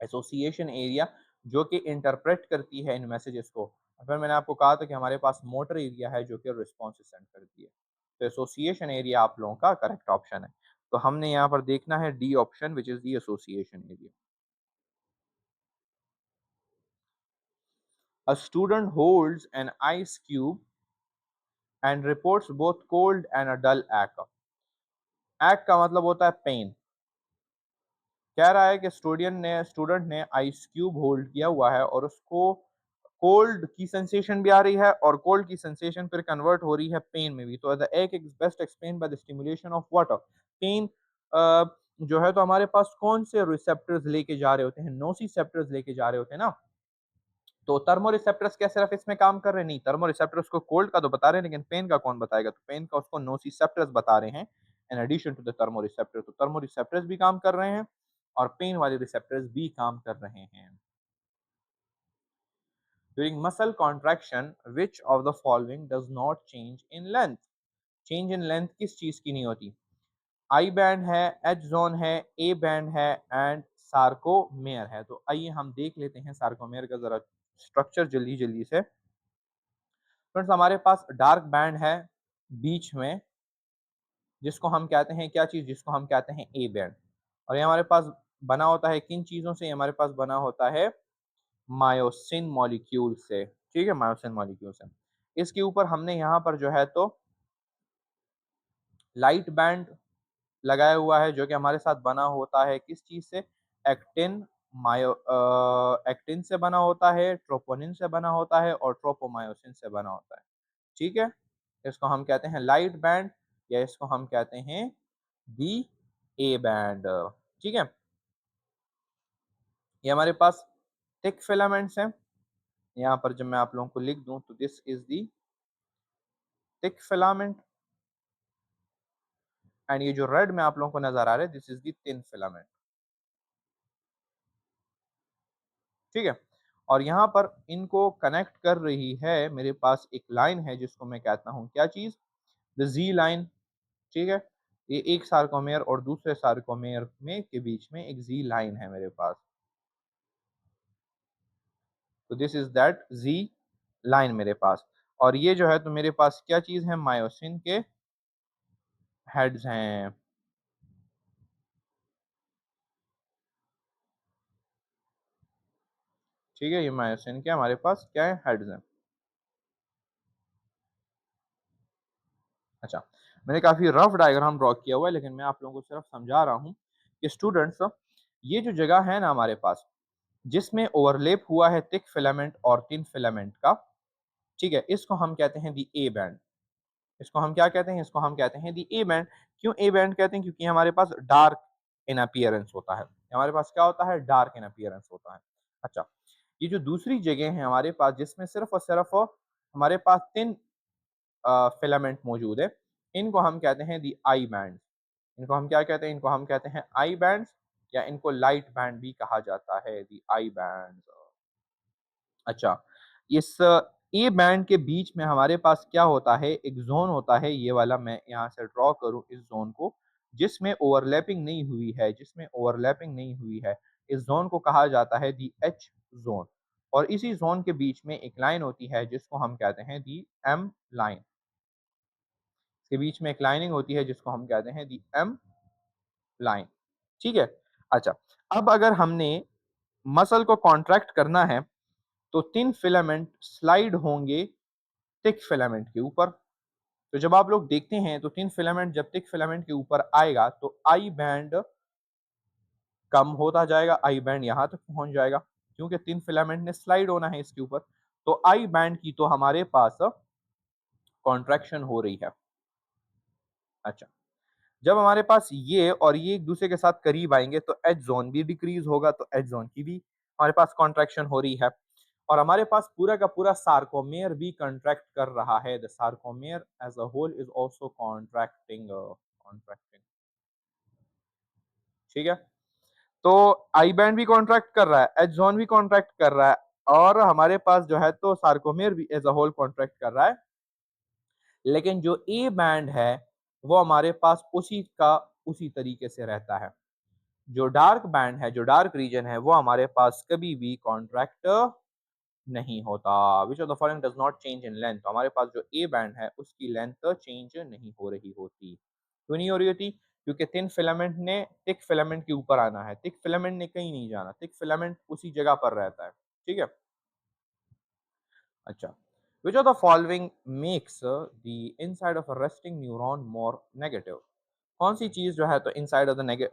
एसोसिएशन एरिया, जो कि इंटरप्रेट करती है इन मैसेजेस को। और फिर मैंने आपको कहा था कि हमारे पास मोटर एरिया है जो कि रिस्पॉन्स सेंड करती है। तो एसोसिएशन एरिया आप लोगों का करेक्ट ऑप्शन है। तो हमने यहाँ पर देखना है D option which is the association area. A student holds an ice cube and reports both cold and a dull एक्ट। एक्ट का मतलब होता है पेन। कह रहा है कि स्टूडेंट ने आइस क्यूब होल्ड किया हुआ है और उसको कोल्ड की सेंसेशन भी आ रही है और कोल्ड की सेंसेशन फिर कन्वर्ट हो रही है पेन में भी। तो the ache is best explain by the stimulation of water. Pain जो है तो हमारे पास कौन से रिसेप्टर्स लेके जा रहे होते हैं? नोसिसेप्टर्स लेके जा रहे होते हैं ना। तो थर्मोरिसेप्टर्स क्या सिर्फ इसमें काम कर रहे हैं? नहीं, थर्मोरिसेप्टर्स को कोल्ड का तो बता रहे हैं लेकिन पेन का कौन बताएगा? तो पेन का उसको नोसिसेप्टर्स बता रहे हैं in addition to the thermoreceptor. तो थर्मोरिसेप्टर्स भी काम कर रहे हैं और पेन वाले रिसेप्टर्स भी काम कर रहे हैं। During muscle contraction, which of the following does not change in length? Change in length किस चीज की नहीं होती? आई बैंड है, एच जोन है, ए बैंड है एंड सार्कोमेयर है। तो आइए हम देख लेते हैं सार्कोमेयर का जरा स्ट्रक्चर जल्दी जल्दी से। फ्रेंड्स, हमारे पास डार्क बैंड है बीच में, जिसको हम कहते हैं क्या चीज? जिसको हम कहते हैं ए बैंड। और ये हमारे पास बना होता है किन चीज़ों से? ये हमारे पास बना होता है मायोसिन मॉलिक्यूल से, ठीक है, मायोसिन मॉलिक्यूल से। इसके ऊपर हमने यहाँ पर जो है तो लाइट बैंड लगाया हुआ है जो कि हमारे साथ बना होता है किस चीज़ से? एक्टिन, एक्टिन से बना होता है, ट्रोपोनिन से बना होता है और ट्रोपोमायोसिन से बना होता है, ठीक है? इसको हम कहते हैं लाइट बैंड या इसको हम कहते हैं दी ए बैंड, ठीक है? ये हमारे पास थिक फिलामेंट्स हैं। यहाँ पर जब मैं आप लोगों को लिख दूँ तो this is the thick filament and ये जो रेड में आप लोगों को नज़र आ रहा है this is the thin filament, ठीक है? और यहाँ पर इनको कनेक्ट कर रही है मेरे पास एक लाइन है जिसको मैं कहता हूँ क्या चीज़? द ज़ी लाइन, ठीक है? ये एक सार्कोमेयर और दूसरे सार्कोमेयर में के बीच में एक ज़ी लाइन है मेरे पास। तो this is that Z line मेरे पास और ये जो है तो मेरे पास क्या चीज़ है? मायोसिन के हेड्स हैं, ठीक है? ये मायोसिन के हमारे पास क्या है? हेड्स हैं। अच्छा, मैंने काफ़ी रफ डायग्राम ड्रॉ किया हुआ है लेकिन मैं आप लोगों को सिर्फ समझा रहा हूँ कि स्टूडेंट्स ये जो जगह है ना हमारे पास जिसमें ओवरलैप हुआ है थिक फिलामेंट और थिन फिलामेंट का, ठीक है? इसको हम कहते हैं दी ए बैंड। इसको हम क्या कहते हैं? इसको हम कहते हैं दी ए बैंड। क्यों ए बैंड कहते हैं? क्योंकि हमारे पास डार्क इन अपीयरेंस होता है। हमारे पास क्या होता है? डार्क इन अपीयरेंस होता है। अच्छा, ये जो दूसरी जगह है हमारे पास जिसमें सिर्फ़ और सिर्फ़ हमारे पास थिन फिलामेंट मौजूद है, इनको हम कहते हैं दी आई बैंड्स। इनको हम क्या कहते हैं? इनको हम कहते हैं आई बैंड्स या इनको लाइट बैंड भी कहा जाता है, दी आई बैंड्स। अच्छा, इस ए बैंड के बीच में हमारे पास क्या होता है? एक ज़ोन होता है, ये वाला मैं यहाँ से ड्रॉ करूँ इस ज़ोन को, जिसमें ओवरलैपिंग नहीं हुई है, जिसमें ओवरलैपिंग नहीं हुई है। इस ज़ोन को कहा जाता है दी एच ज़ोन और इसी ज़ोन के बीच में एक लाइन होती है जिसको हम कहते हैं दी एम लाइन। इसके बीच में एक लाइनिंग होती है जिसको हम कहते हैं दी एम लाइन, ठीक है? अच्छा, अब अगर हमने मसल को कॉन्ट्रैक्ट करना है, तो थिन फिलामेंट स्लाइड होंगे थिक फिलामेंट के ऊपर। तो जब आप लोग देखते हैं तो थिन फिलामेंट जब थिक फिलामेंट के ऊपर आएगा तो आई बैंड कम होता जाएगा, आई बैंड यहाँ तक पहुँच जाएगा क्योंकि थिन फिलामेंट ने स्लाइड होना है इसके ऊपर। तो आई बैंड की तो हमारे पास कॉन्ट्रैक्शन हो रही है। अच्छा, जब हमारे पास ये और ये एक-दूसरे के साथ करीब आएँगे तो एच ज़ोन भी डिक्रीज़ होगा, तो एच ज़ोन की भी हमारे पास कॉन्ट्रैक्शन हो रही है। और हमारे पास पूरा का पूरा सार्कोमेयर भी कॉन्ट्रैक्ट कर रहा है। The sarcomere as a whole is also contracting, ठीक है? तो आई बैंड भी कॉन्ट्रैक्ट कर रहा है, एच ज़ोन भी कॉन्ट्रैक्ट कर रहा है और हमारे पास जो है तो सार्कोमेयर भी एज़ अ होल कॉन्ट्रैक्ट कर रहा है। लेकिन जो ए बैंड है, वो हमारे पास उसी का उसी तरीके से रहता है। जो डार्क बैंड है, जो डार्क रीजन है, वो हमारे पास कभी भी कॉन्ट्रैक्ट नहीं होता। Which of the following does not change in length. तो हमारे पास जो ए बैंड है, उसकी लेंथ चेंज नहीं हो रही होती। क्यों नहीं हो रही होती? क्योंकि थिन फिलामेंट ने थिक फिलामेंट के ऊपर आना है। थिक फिलामेंट ने कहीं नहीं जाना। थिक फिलामेंट उसी जगह पर रहता है। ठीक है? अच्छा। Which of the following makes the inside of a resting neuron more negative? कौन सी चीज़ जो है तो inside of the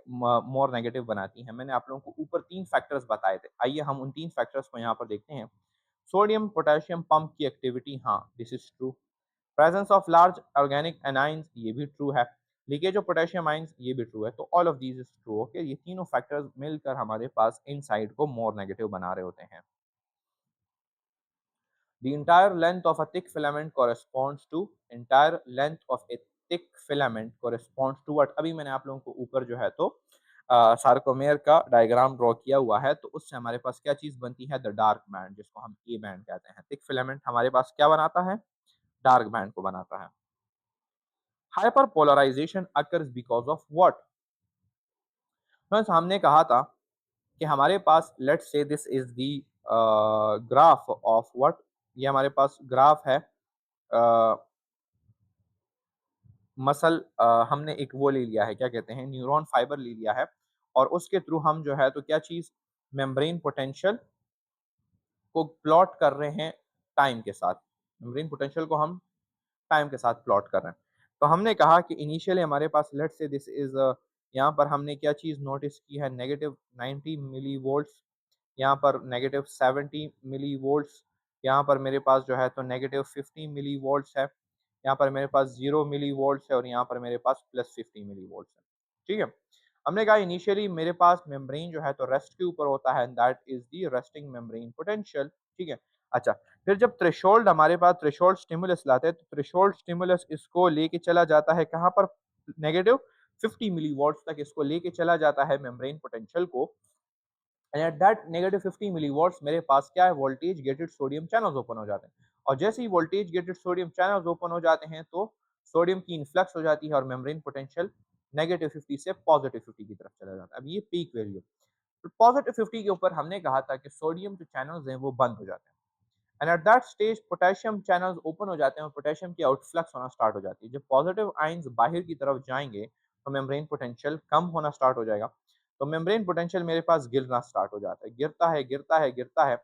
more negative बनाती है? मैंने आप लोगों को ऊपर 3 फैक्टर्स बताए थे। आइए हम उन 3 फैक्टर्स को यहाँ पर देखते हैं। सोडियम पोटेशियम पंप की एक्टिविटी, हाँ, this is true. Presence of large organic anions, ये भी ट्रू है। लीकेज ऑफ पोटेशियम आयंस, ये भी ट्रू है। तो all of these is true, okay? ये तीनों फैक्टर्स मिलकर हमारे पास इनसाइड को मोर नेगेटिव बना रहे होते हैं। The entire length of a thick filament corresponds to entire length of a thick filament corresponds to what? अभी मैंने आप लोगों को ऊपर जो है तो सार्कोमेयर का डायग्राम ड्रॉ किया हुआ है तो उससे हमारे पास क्या चीज़ बनती है? द डार्क बैंड, जिसको हम ए बैंड कहते हैं। थिक फिलामेंट हमारे पास क्या बनाता है? डार्क बैंड को बनाता है। Hyper polarization occurs because of what? Friends, हमने कहा था कि हमारे पास let's say this is the graph of what? ये हमारे पास ग्राफ है मसल, हमने एक वो ले लिया है, क्या कहते हैं, न्यूरॉन फाइबर ले लिया है और उसके थ्रू हम जो है तो क्या चीज़ मेम्ब्रेन पोटेंशियल को प्लॉट कर रहे हैं टाइम के साथ। मेम्ब्रेन पोटेंशियल को हम टाइम के साथ प्लॉट कर रहे हैं। तो हमने कहा कि इनिशियली हमारे पास लेट्स से दिस इज़ यहाँ पर हमने क्या चीज़ नोटिस की है नेगेटिव 90 मिलीवोल्ट्स, यहाँ पर नेगेटिव 70 मिलीवोल्ट्स, यहाँ पर मेरे पास जो है तो नेगेटिव 50 मिलीवोल्ट्स है, यहाँ पर मेरे पास 0 मिलीवोल्ट्स है और यहाँ पर मेरे पास प्लस 50 मिलीवोल्ट्स है। ठीक है? हमने कहा इनिशियली मेरे पास मेम्ब्रेन जो है तो रेस्ट के ऊपर होता है and that is the resting membrane potential. ठीक है? अच्छा, फिर जब थ्रेशोल्ड हमारे पास थ्रेशोल्ड स्टिमुलस लाते हैं, तो थ्रेशोल्ड स्टिमुलस इसको लेके चला जाता है कहाँ पर? नेगेटिव 50 मिलीवॉट्स तक इसको लेके चला जाता है मेम्ब्रेन पोटेंशियल को and at that negative 50 milliwatts मेरे पास क्या है? Voltage gated sodium channels open हो जाते हैं और जैसे ही voltage gated sodium channels open हो जाते हैं तो सोडियम की इन्फ्लक्स हो जाती है और मेम्ब्रेन पोटेंशियल नेगेटिव 50 से पॉजिटिव 50 की तरफ चला जाता है। अब ये पीक वैल्यू, तो पॉजिटिव 50 के ऊपर हमने कहा था कि सोडियम जो चैनल्स हैं वो बंद हो जाते हैं and at that stage potassium channels open हो जाते हैं और पोटेशियम की आउटफ्लक्स होना स्टार्ट हो जाती है। जब पॉजिटिव आयंस बाहर की तरफ जाएंगे तो मेम्ब्रेन पोटेंशियल कम होना स्टार्ट हो जाएगा। तो मेम्ब्रेन पोटेंशियल मेरे पास गिरना स्टार्ट हो जाता है, गिरता है गिरता है गिरता है,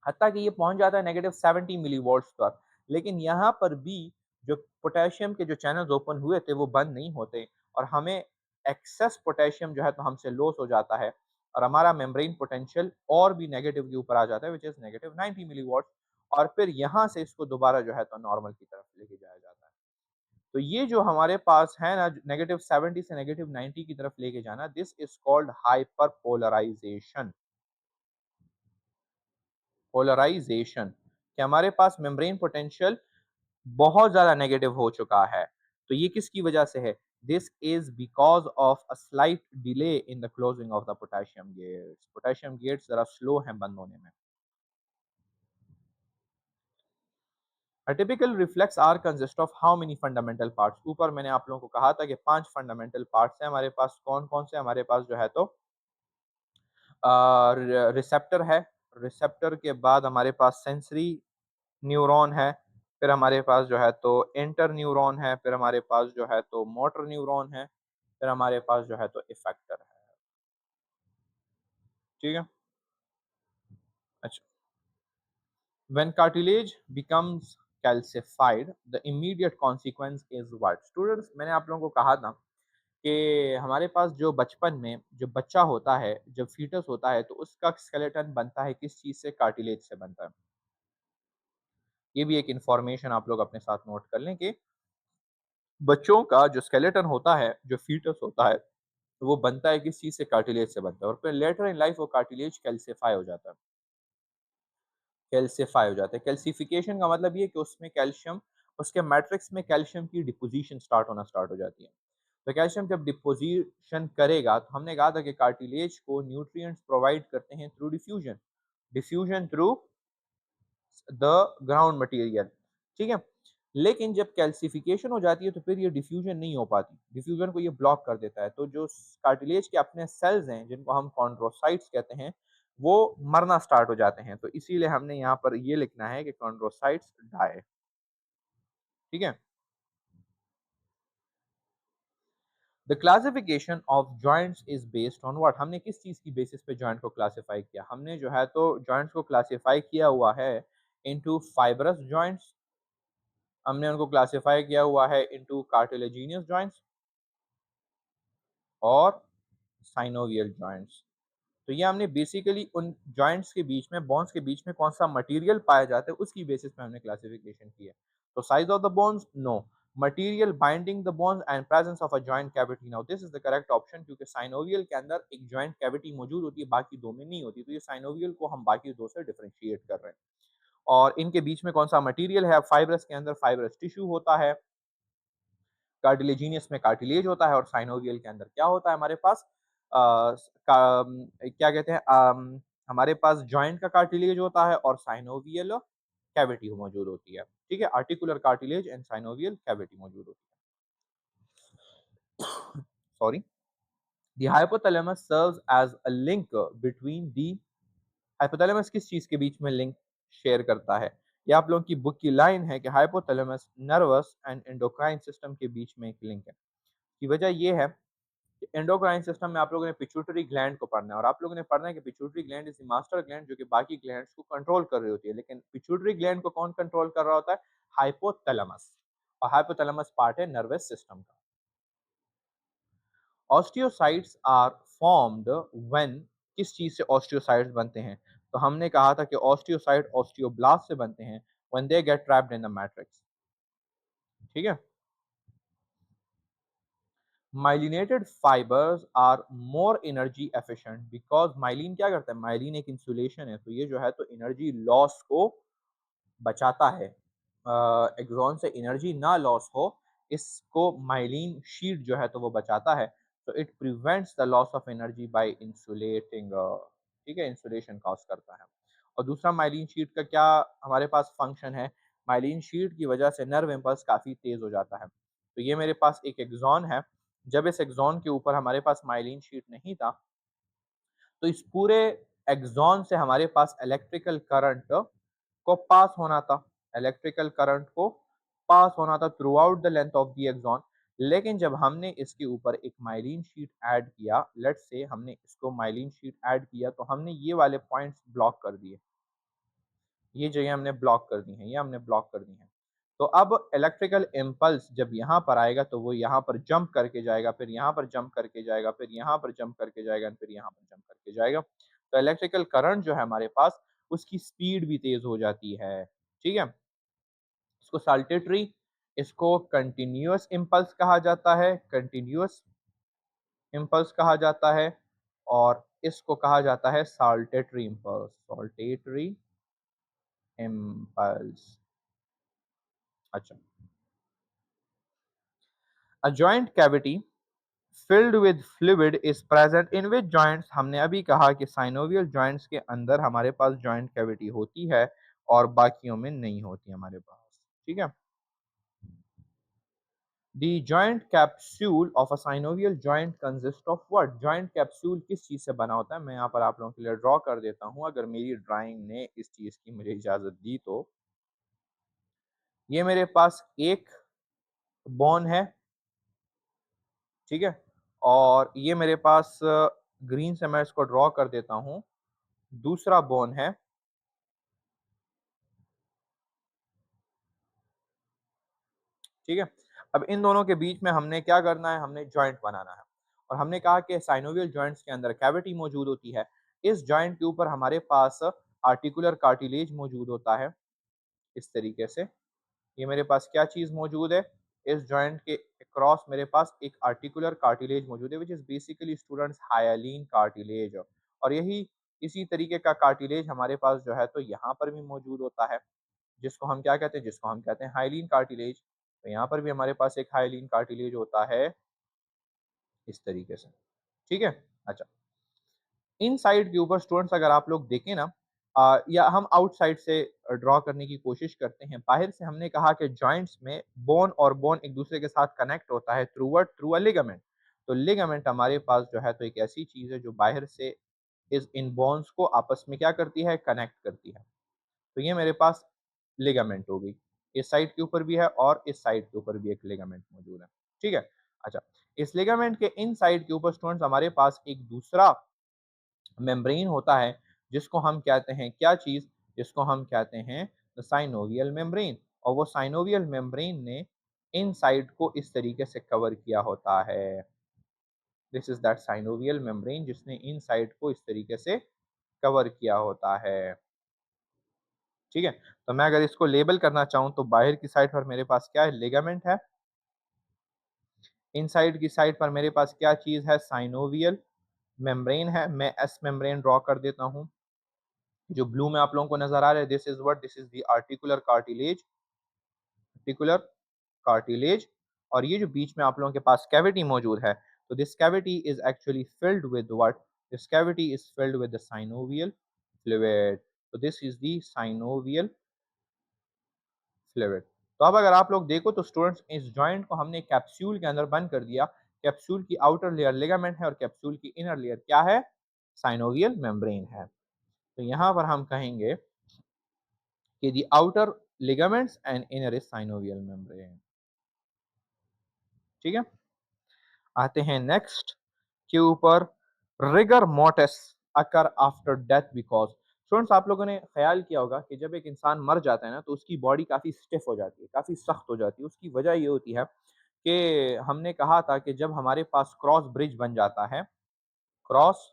हत्ता कि ये पहुंच जाता है नेगेटिव 70 मिलीवोल्ट्स पर। लेकिन यहाँ पर भी जो पोटेशियम के जो चैनल्स ओपन हुए थे वो बंद नहीं होते और हमें एक्सेस पोटेशियम जो है तो हमसे लॉस हो जाता है और हमारा मेम्ब्रेन पोटेंशियल और भी नेगेटिव के ऊपर आ जाता है, विच इज नेगेटिव 90 मिलीवॉट। और फिर यहाँ से इसको दोबारा जो है तो नॉर्मल की तरफ लेके जाया जाता है। तो ये जो हमारे पास है ना नेगेटिव 70 से नेगेटिव 90 की तरफ लेके जाना, this is called hyperpolarization. Polarization कि हमारे पास मेम्ब्रेन पोटेंशियल बहुत ज़्यादा नेगेटिव हो चुका है। तो ये किसकी वजह से है? This is because of a slight delay in the closing of the potassium gates. Potassium gates ज़रा स्लो हैं बंद होने में। A typical reflex R consists of how many fundamental parts? ऊपर मैंने आप लोगों को कहा था कि 5 फंडामेंटल पार्ट्स हैं हमारे पास। कौन-कौन से? हमारे पास जो है तो रिसेप्टर है, रिसेप्टर के बाद हमारे पास सेंसरी न्यूरॉन है, फिर हमारे पास जो है तो इंटर न्यूरॉन है, फिर हमारे पास जो है तो मोटर न्यूरॉन है, फिर हमारे पास जो है तो इफेक्टर है। ठीक है? अच्छा, when cartilage becomes calcified the immediate consequence is what? Students, मैंने आप लोगों को कहा था कि हमारे पास जो बचपन में जो बच्चा होता है, जब फीटस होता है तो उसका स्केलेटन बनता है किस चीज़ से? कार्टिलेज से बनता है। ये भी एक इंफॉर्मेशन आप लोग अपने साथ नोट कर लें कि बच्चों का जो स्केलेटन होता है, जो फीटस होता है, वो बनता है किस चीज़ से? कार्टिलेज से बनता है और फिर लेटर इन लाइफ वो कार्टिलेज कैल्सिफाई हो जाता है। कैल्सिफाई हो जाता है। कैल्सिफिकेशन का मतलब ये है कि उसमें कैल्शियम, उसके मैट्रिक्स में कैल्शियम की डिपोज़िशन स्टार्ट हो जाती है। तो कैल्शियम जब डिपोज़िशन करेगा तो हमने कहा था कि कार्टिलेज को न्यूट्रिएंट्स प्रोवाइड करते हैं through diffusion, diffusion through the ground material. ठीक है? लेकिन जब कैल्सिफिकेशन हो जाती है तो फिर ये डिफ्यूजन नहीं हो पाती। डिफ्यूजन को ये ब्लॉक कर देता है। तो जो कार्टिलेज के अपने सेल्स हैं जिनको हम कॉन्ड्रोसाइट्स कहते हैं, वो मरना स्टार्ट हो जाते हैं। तो इसीलिए हमने यहाँ पर ये लिखना है कि कॉन्ड्रोसाइट्स डाई। ठीक है? The classification of joints is based on what? हमने किस चीज़ की बेसिस पे जॉइंट को क्लासिफाई किया? हमने जो है तो जॉइंट्स को क्लासिफाई किया हुआ है इनटू फाइब्रस जॉइंट्स, हमने उनको क्लासिफाई किया हुआ है इनटू कार्टिलेजिनियस जॉइंट्स और साइनोवियल जॉइंट्स। तो ये हमने बेसिकली उन जॉइंट्स के बीच में, बोन्स के बीच में कौन सा मटेरियल पाया जाता है उसकी बेसिस पे हमने क्लासिफिकेशन की है। तो size of the bones no, material binding the bones and presence of a joint cavity, now this is the correct option क्योंकि साइनोवियल के अंदर एक जॉइंट कैविटी मौजूद होती है, बाकी दो में नहीं होती। तो ये साइनोवियल को हम बाकी दो से डिफरेंशिएट कर रहे हैं। और इनके बीच में कौन सा मटेरियल है? फाइब्रस के अंदर फाइब्रस टिश्यू होता है, कार्टिलेजिनियस में कार्टिलेज होता है और साइनोवियल के अंदर क्या होता है हमारे पास? क्या कहते हैं, हमारे पास जॉइंट का कार्टिलेज होता है और साइनोवियल कैविटी मौजूद होती है। ठीक है? Articular cartilage and synovial cavity मौजूद होती है। Sorry. The hypothalamus serves as a link between the, hypothalamus किस चीज के बीच में लिंक शेयर करता है? ये आप लोगों की बुक की लाइन है कि hypothalamus nervous and endocrine system के बीच में एक लिंक है। की वजह ये है एंडोक्राइन सिस्टम में आप लोगों ने पिट्यूटरी ग्लैंड को पढ़ना है और आप लोगों ने पढ़ना है कि pituitary gland is the master gland जो कि बाकी ग्लैंड्स को कंट्रोल कर रही होती है। लेकिन पिट्यूटरी ग्लैंड को कौन कंट्रोल कर रहा होता है? हाइपोथैलेमस। और हाइपोथैलेमस पार्ट है नर्वस सिस्टम का। ऑस्टियोसाइट्स आर फॉर्म्ड व्हेन किस चीज़ से ऑस्टियोसाइट्स बनते हैं? तो हमने कहा था कि ऑस्टियोसाइट ऑस्टियोब्लास्ट से बनते हैं when they get trapped in the matrix. ठीक है? Myelinated fibres are more energy efficient because myelin क्या करता है? माइलिन एक इंसुलेशन है, तो ये जो है तो एनर्जी लॉस को बचाता है। एक्सॉन से एनर्जी ना लॉस हो, इसको माइलिन शीट जो है तो वो बचाता है। तो it prevents the loss of energy by insulating, ठीक है? इंसुलेशन कॉज़ करता है। और दूसरा माइलिन शीट का क्या हमारे पास फंक्शन है? माइलिन शीट की वजह से नर्व इम्पल्स काफ़ी तेज़ हो जाता है। तो ये मेरे पास एक एक्सॉन है, जब इस एक्सॉन के ऊपर हमारे पास माइलिन शीट नहीं था, तो इस पूरे एक्सॉन से हमारे पास इलेक्ट्रिकल करंट को पास होना था। इलेक्ट्रिकल करंट को पास होना था throughout the length of the axon. लेकिन जब हमने इसके ऊपर एक माइलिन शीट ऐड किया, लेट्स से हमने इसको माइलिन शीट ऐड किया, तो हमने ये वाले पॉइंट्स ब्लॉक कर दिए। ये जगह हमने ब्लॉक कर दी हैं, ये हमने ब्लॉक कर दी हैं। तो अब इलेक्ट्रिकल इम्पल्स जब यहाँ पर आएगा तो वो यहाँ पर जंप करके जाएगा, फिर यहाँ पर जंप करके जाएगा, फिर यहाँ पर जंप करके जाएगा, फिर यहाँ पर जंप करके जाएगा। तो इलेक्ट्रिकल करंट जो है हमारे पास, उसकी स्पीड भी तेज़ हो जाती है। ठीक है? इसको साल्टेटरी, इसको कंटीन्यूअस इम्पल्स कहा जाता है, कंटीन्यूअस इम्पल्स कहा जाता है, और इसको कहा जाता है साल्टेटरी इम्पल्स, साल्टेटरी इम्पल्स। अच्छा। A joint cavity filled with fluid is present in which joints? हमने अभी कहा कि साइनोवियल जॉइंट्स के अंदर हमारे पास जॉइंट कैविटी होती है और बाकियों में नहीं होती हमारे पास। ठीक है? The joint capsule of a synovial joint consists of what? Joint capsule किस चीज से बना होता है? मैं यहाँ पर आप लोगों के लिए ड्रॉ कर देता हूँ, अगर मेरी ड्राइंग ने इस चीज की मुझे इजाजत दी तो। ये मेरे पास एक बोन है, ठीक है? और ये मेरे पास ग्रीन से मैं इसको ड्रॉ कर देता हूँ, दूसरा बोन है, ठीक है? अब इन दोनों के बीच में हमने क्या करना है? हमने जॉइंट बनाना है। और हमने कहा कि साइनोवियल जॉइंट्स के अंदर कैविटी मौजूद होती है। इस जॉइंट के ऊपर हमारे पास आर्टिकुलर कार्टिलेज मौजूद होता है, इस तरीके से। ये मेरे पास क्या चीज़ मौजूद है? इस जॉइंट के अक्रॉस मेरे पास एक आर्टिकुलर कार्टिलेज मौजूद है, which is basically students hyaline cartilage. और यही इसी तरीके का कार्टिलेज हमारे पास जो है तो यहाँ पर भी मौजूद होता है, जिसको हम क्या कहते हैं? जिसको हम कहते हैं हाइलीन कार्टिलेज। तो यहाँ पर भी हमारे पास एक हाइलीन कार्टिलेज होता है, इस तरीके से। ठीक है? अच्छा। इनसाइड के ऊपर स्टूडेंट्स अगर आप लोग देखें ना, या हम आउटसाइड से ड्रॉ करने की कोशिश करते हैं। बाहर से हमने कहा कि जॉइंट्स में बोन और बोन एक दूसरे के साथ कनेक्ट होता है through what? Through a ligament. तो लिगामेंट हमारे पास जो है तो एक ऐसी चीज़ है जो बाहर से इस इन बोन्स को आपस में क्या करती है? कनेक्ट करती है। तो ये मेरे पास लिगामेंट हो गई। इस साइड के ऊपर भी है और इस साइड के ऊपर भी एक लिगामेंट मौजूद है। ठीक है? अच्छा, इस लिगामेंट के इन साइड के ऊपर स्टूडेंट्स हमारे पास एक दूसरा मेम्ब्रेन होता है, जिसको हम कहते हैं क्या चीज़? जिसको हम कहते हैं द साइनोवियल मेम्ब्रेन। और वो साइनोवियल मेम्ब्रेन ने इन साइड को इस तरीके से कवर किया होता है। This is that synovial membrane जिसने इन साइड को इस तरीके से कवर किया होता है। ठीक है? तो मैं अगर इसको लेबल करना चाहूँ तो बाहर की साइड पर मेरे पास क्या है? लिगामेंट है। इनसाइड की साइड पर मेरे पास क्या चीज़ है? साइनोवियल मेम्ब्रेन है। मैं एस मेम्ब्रेन ड्रॉ कर देता हूँ। जो ब्लू में आप लोगों को नज़र आ रहा है, this is what? This is the articular cartilage, articular cartilage. और ये जो बीच में आप लोगों के पास कैविटी मौजूद है, तो this cavity is actually filled with what? This cavity is filled with the synovial fluid. तो this is the synovial fluid. तो अब अगर आप लोग देखो तो स्टूडेंट्स इस जॉइंट को हमने कैप्सूल के अंदर बंद कर दिया। कैप्सूल की आउटर लेयर लिगामेंट है और कैप्सूल की इनर लेयर क्या है? साइनोवियल मेम्ब्रेन है। तो यहाँ पर हम कहेंगे कि the outer ligaments and inner is synovial membrane. ठीक है? आते हैं नेक्स्ट। के ऊपर rigor mortis occur after death because students आप लोगों ने ख्याल किया होगा कि जब एक इंसान मर जाता है ना तो उसकी बॉडी काफ़ी स्टिफ हो जाती है, काफ़ी सख्त हो जाती है। उसकी वजह ये होती है कि हमने कहा था कि जब हमारे पास क्रॉस ब्रिज बन जाता है, क्रॉस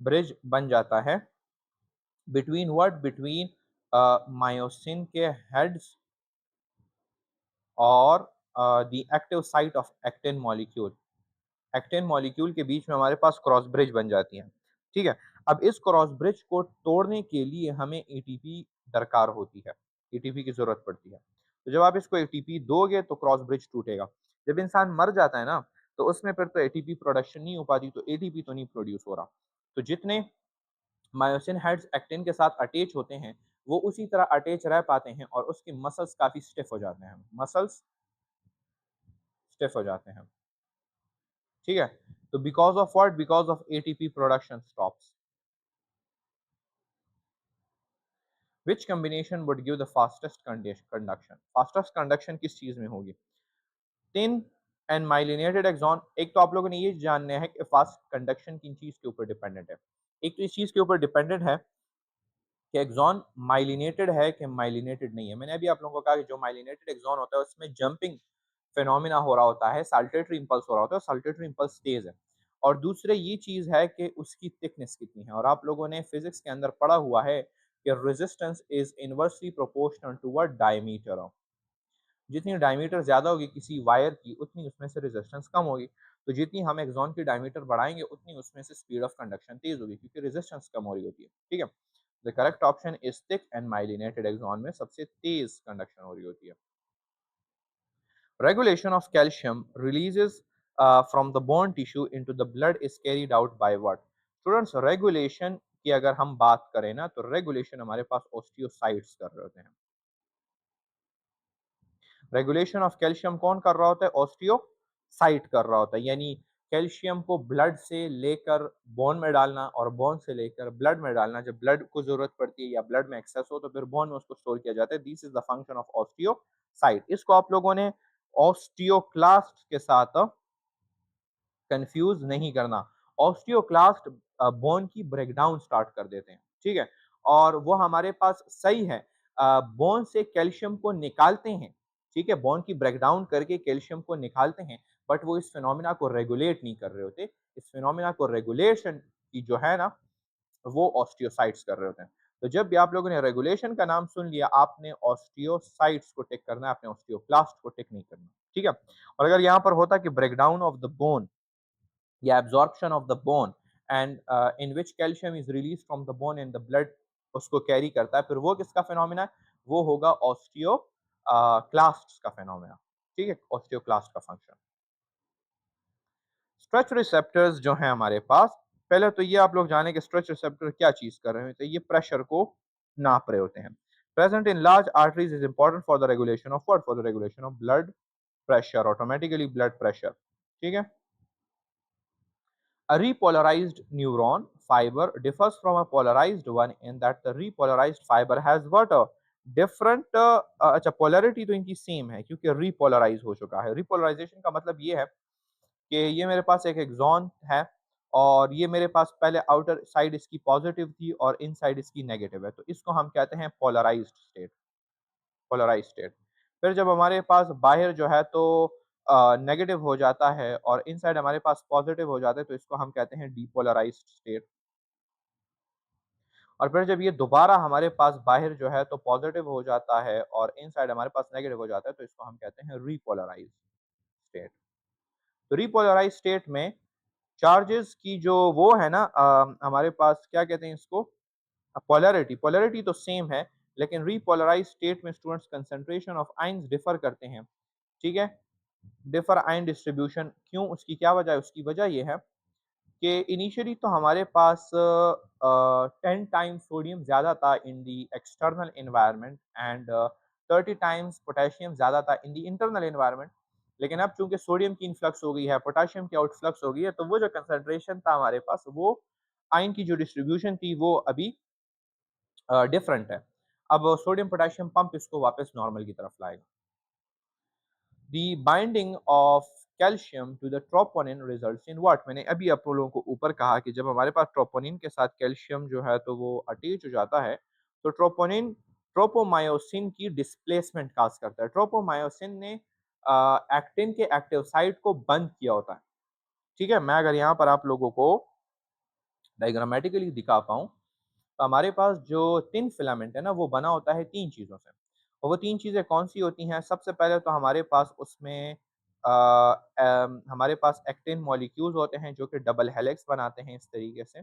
ब्रिज बन जाता है बिटवीन व्हाट, बिटवीन मायोसिन के हेड्स और the active site of actin molecule, actin molecule के बीच में हमारे पास क्रॉस ब्रिज बन जाती है। ठीक है, अब इस क्रॉस ब्रिज को तोड़ने के लिए हमें एटीपी दरकार होती है, एटीपी की जरूरत पड़ती है। तो जब आप इसको एटीपी दोगे तो क्रॉस ब्रिज टूटेगा। जब इंसान मर जाता है ना तो उसमें फिर तो एटीपी प्रोडक्शन नहीं हो पाती, तो एटीपी तो नहीं प्रोड्यूस हो रहा। तो जितने मायोसिन हेड्स एक्टिन के साथ अटैच होते हैं वो उसी तरह अटैच रह पाते हैं और उसके मसल्स काफी स्टिफ हो जाते हैं, मसल्स स्टिफ हो जाते हैं। ठीक है, तो because of what, because of ATP production stops. Which combination would give the fastest conduction, fastest conduction किस चीज में होगी? Thin and myelinated axon. एक तो आप लोगों ने ये जानना है कि फास्ट कंडक्शन किन चीज के ऊपर डिपेंडेंट है। एक तो इस चीज के ऊपर डिपेंडेंट है कि एक्सॉन माइलिनेटेड है कि माइलिनेटेड नहीं है। मैंने अभी आप लोगों को कहा कि जो माइलिनेटेड एक्सॉन होता है उसमें जंपिंग फिनोमिना हो रहा होता है, साल्टेटरी इंपल्स हो रहा होता है, साल्टेटरी इंपल्स तेज है। और दूसरे ये चीज है कि उसकी थिकनेस कितनी है। और आप लोगों ने फिजिक्स के अंदर पढ़ा हुआ है कि resistance is inversely proportional to what, diameter of. जितनी डायमीटर ज्यादा होगी किसी वायर की उतनी उसमें से रेजिस्टेंस कम होगी। तो जितनी हम एक्सॉन की डायमीटर बढ़ाएंगे उतनी उसमें से स्पीड ऑफ कंडक्शन तेज होगी क्योंकि रेजिस्टेंस कम हो रही होती है। ठीक है, the correct option is thick and myelinated axon में सबसे तेज कंडक्शन हो रही होती है। Regulation of calcium releases from the bone tissue into the blood is carried out by what? Students, regulation की अगर हम बात करें ना तो रेगुलेशन हमारे पास ओस्टियोसाइट्स कर रहे होते हैं। रेगुलेशन ऑफ कैल्शियम कौन कर रहा होता है? ऑस्टियोसाइट कर रहा होता है। यानी कैल्शियम को ब्लड से लेकर बोन में डालना और बोन से लेकर ब्लड में डालना। जब ब्लड को जरूरत पड़ती है या ब्लड में एक्सेस हो तो फिर बोन में उसको स्टोर किया जाता है। This is the function of osteocyte. इसको आप लोगों ने ऑस्टियोक्लास्ट के साथ कंफ्यूज नहीं करना। ऑस्टियोक्लास्ट बोन की ब्रेकडाउन स्टार्ट कर देते हैं। ठीक है, और वो हमारे पास सही है, बोन से कैल्शियम को निकालते हैं। ठीक है, बोन की ब्रेकडाउन करके कैल्शियम को निकालते हैं, बट वो इस फिनोमिना को रेगुलेट नहीं कर रहे होते। इस फिनोमिना को रेगुलेशन की जो है ना वो ऑस्टियोसाइट्स कर रहे होते हैं। तो जब भी आप लोगों ने रेगुलेशन का नाम सुन लिया आपने ऑस्टियोसाइट्स को टिक करना है, आपने ऑस्टियोक्लास्ट को टिक नहीं करना। ठीक है, और अगर यहाँ पर होता कि ब्रेकडाउन ऑफ द बोन या absorption of the bone and in which calcium is released from the bone and the blood उसको कैरी करता है, फिर वो किसका फिनोमिना है? वो होगा ऑस्टियो क्लास्ट का फिनोमिना। ठीक है, ऑस्टियोक्लास्ट का फंक्शन। स्ट्रेच रिसेप्टर्स जो हैं हमारे पास, पहले तो ये आप लोग जाने कि स्ट्रेच रिसेप्टर क्या चीज कर रहे होते हैं। ये प्रेशर को नाप रहे होते हैं। Present in large arteries is important for the regulation of what, for the regulation of blood pressure, automatically blood pressure. ठीक है, a repolarized neuron fiber differs from a polarized one in that the repolarized fiber has what a different अच्छा polarity तो इनकी सेम है क्योंकि repolarize हो चुका है। repolarization का मतलब ये है कि ये मेरे पास एक एक्सॉन है और ये मेरे पास पहले आउटर साइड इसकी पॉजिटिव थी और इन साइड इसकी नेगेटिव है, तो इसको हम कहते हैं पोलराइज्ड स्टेट, पोलराइज्ड स्टेट। फिर जब हमारे पास बाहर जो है तो नेगेटिव हो जाता है और इनसाइड हमारे पास पॉजिटिव हो जाता है तो इसको हम कहते हैं डीपोलराइज्ड स्टेट। और फिर जब ये दोबारा हमारे पास बाहर जो है तो पॉजिटिव हो जाता है और इनसाइड हमारे पास नेगेटिव हो जाता है तो इसको हम कहते हैं रीपोलराइज्ड स्टेट। तो रीपोलराइज्ड स्टेट में चार्जेस की जो वो है ना हमारे पास क्या कहते हैं इसको, पोलैरिटी, पोलैरिटी तो सेम है लेकिन रीपोलराइज्ड स्टेट में students concentration of ions differ करते हैं। ठीक है, डिफर आयन डिस्ट्रीब्यूशन क्यों, उसकी क्या वजह है? उसकी वजह यह है कि इनिशियली तो हमारे पास 10 टाइम्स सोडियम ज़्यादा था in the external environment and 30 times potassium ज़्यादा था इन दी इंटरनल इन्वायरमेंट। लेकिन अब चूंकि सोडियम की इनफ्लक्स हो गई है, पोटेशियम की आउटफ्लक्स हो गई है, तो वो जो कंसंट्रेशन था हमारे पास वो आयन की जो डिस्ट्रीब्यूशन थी वो अभी डिफरेंट है। अब सोडियम पोटेशियम पंप इसको वापस नॉर्मल की तरफ लाएगा। The binding of calcium to the troponin results in what? मैंने अभी आप लोगों को ऊपर कहा कि जब हमारे पास ट्रोपोनिन के साथ कैल्शियम जो है तो वो अटैच हो जाता है, तो ट्रोपोनिन ट्रोपोमायोसिन की डिस्प्लेसमेंट काज़ करता है। ट्रोपोमायोसिन ने एक्टिन के एक्टिव साइट को बंद किया होता है। ठीक है? मैं अगर यहाँ पर आप लोगों को डायग्रामेटिकली दिखा पाऊँ, तो हमारे पास जो थिन फिलामेंट है ना, वो बना होता है 3 चीज़ों से। और वो 3 चीज़ें कौन-सी होती हैं? सबसे पहले तो हमारे पास उसमें हमारे पास एक्टिन मॉलिक्यूल्स होते हैं जो कि डबल हेलिक्स बनाते हैं इस तरीके से।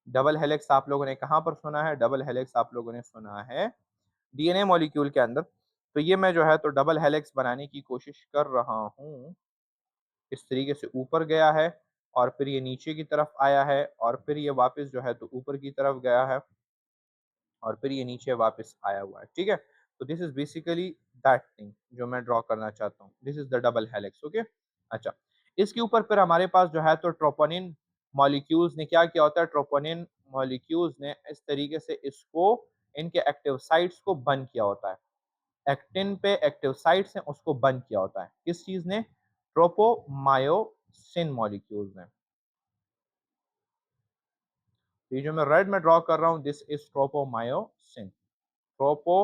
डबल हेलिक्स आप लोगों ने कहाँ पर सुना है? डबल हेलिक्स आप लोगों ने सुना है डीएनए मॉलिक्यूल के अंदर। तो ये मैं जो है तो डबल हेलिक्स बनाने की कोशिश कर रहा हूँ। इस तरीके से ऊपर गया है और फिर ये नीचे की तरफ आया है और फिर ये वापस जो है तो ऊपर की तरफ गया है और फिर ये नीचे वापस आया हुआ है, ठीक है? तो this is basically that thing जो मैं ड्रॉ करना चाहता हूँ। This is the double helix, okay? अच्छा, इसके ऊपर फिर हमारे पास जो है तो ट्रोपोनिन मॉलिक्यूल्स ने क्या किया होता है, ट्रोपोनिन मॉलिक्यूल्स ने इस तरीके से इसको इनके एक्टिव साइट्स को बंद किया होता है। एक्टिन पे एक्टिव साइट्स हैं उसको बंद किया होता है। किस चीज़ ने? ट्रोपोमायोसिन मॉलिक्यूल्स ने। तो ये जो मैं रेड में ड्रॉ कर रहा हूँ दिस इज़ ट्रोपोमायोसिन। ट्रोपो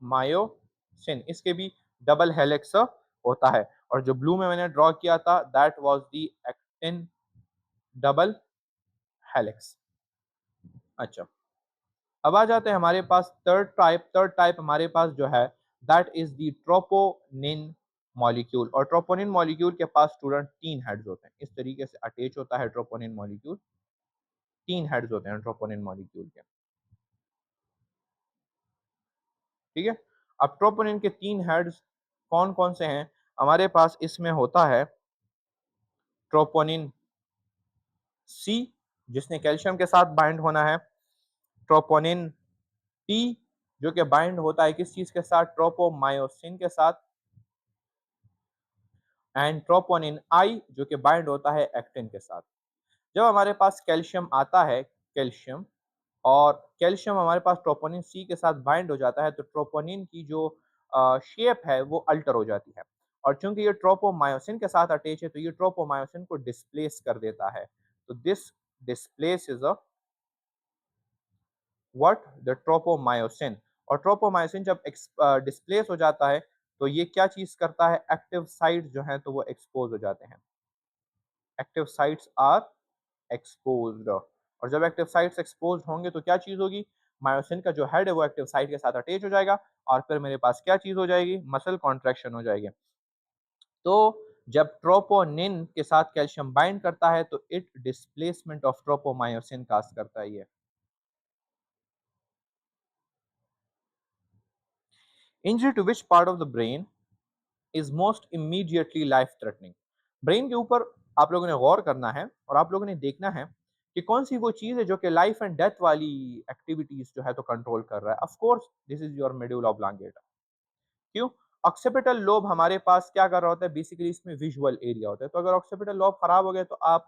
मायोसिन इसके भी डबल हेलिक्स होता है और जो ब्लू में मैंने ड्रॉ किया था that was the actin double helix. अच्छा, अब आ जाते हैं हमारे पास थर्ड टाइप हमारे पास जो है that is the troponin molecule और ट्रोपोनिन मॉलिक्यूल के पास स्टूडेंट 3 हेड्स होते हैं। इस तरीके से अटैच होता है ट्रोपोनिन मॉलिक्यूल, 3 हेड्स होते हैं ट्रोपोनिन मॉलिक्यूल के, ठीक है? अब ट्रोपोनिन के 3 हेड्स कौन-कौन से हैं? हमारे पास इसमें होता है ट्रोपोनिन सी जिसने कैल्शियम के साथ बाइंड होना है, ट्रोपोनिन टी जो कि बाइंड होता है किस चीज़ के साथ? ट्रोपोमायोसिन के साथ एंड ट्रोपोनिन आई जो कि बाइंड होता है एक्टिन के साथ। जब हमारे पास कैल्शियम आता है, कैल्शियम और कैल्शियम हमारे पास ट्रोपोनिन सी के साथ बाइंड हो जाता है तो ट्रोपोनिन की जो शेप है वो अल्टर हो जाती है और चूंकि ये ट्रोपोमायोसिन के साथ अटैच है तो ये ट्रोपोमायोसिन को डिस्प्लेस कर देता है। तो this displace is a what? The tropomyosin. और ट्रोपोमायोसिन जब डिस्प्लेस हो जाता है तो ये क्या चीज करता है? एक्टिव साइट जो है तो वो एक्सपोज हो जाते हैं। एक्टिव साइट्स आर एक्सपोज्ड और जब एक्टिव साइट्स एक्सपोज्ड होंगे तो क्या चीज होगी? मायोसिन का जो हेड है वो एक्टिव साइट के साथ अटैच हो जाएगा और फिर मेरे पास क्या चीज हो जाएगी? मसल कॉन्ट्रैक्शन हो जाएगी। तो जब ट्रोपोनिन के साथ कैल्शियम बाइंड करता है तो it displacement of tropomyosin cause करता है ये। Injury to which part of the brain is most immediately life threatening? Brain के ऊपर आप लोगों ने गौर करना है और आप लोगों ने देखना है कि कौन सी वो चीज है जो कि लाइफ एंड डेथ वाली एक्टिविटीज जो है तो कंट्रोल कर रहा है। Of course this is your medulla oblongata. क्यों? ऑक्सीपिटल लोब हमारे पास क्या कर रहा होता है? बेसिकली इसमें विजुअल एरिया होता है। तो अगर ऑक्सीपिटल लोब खराब हो गया तो आप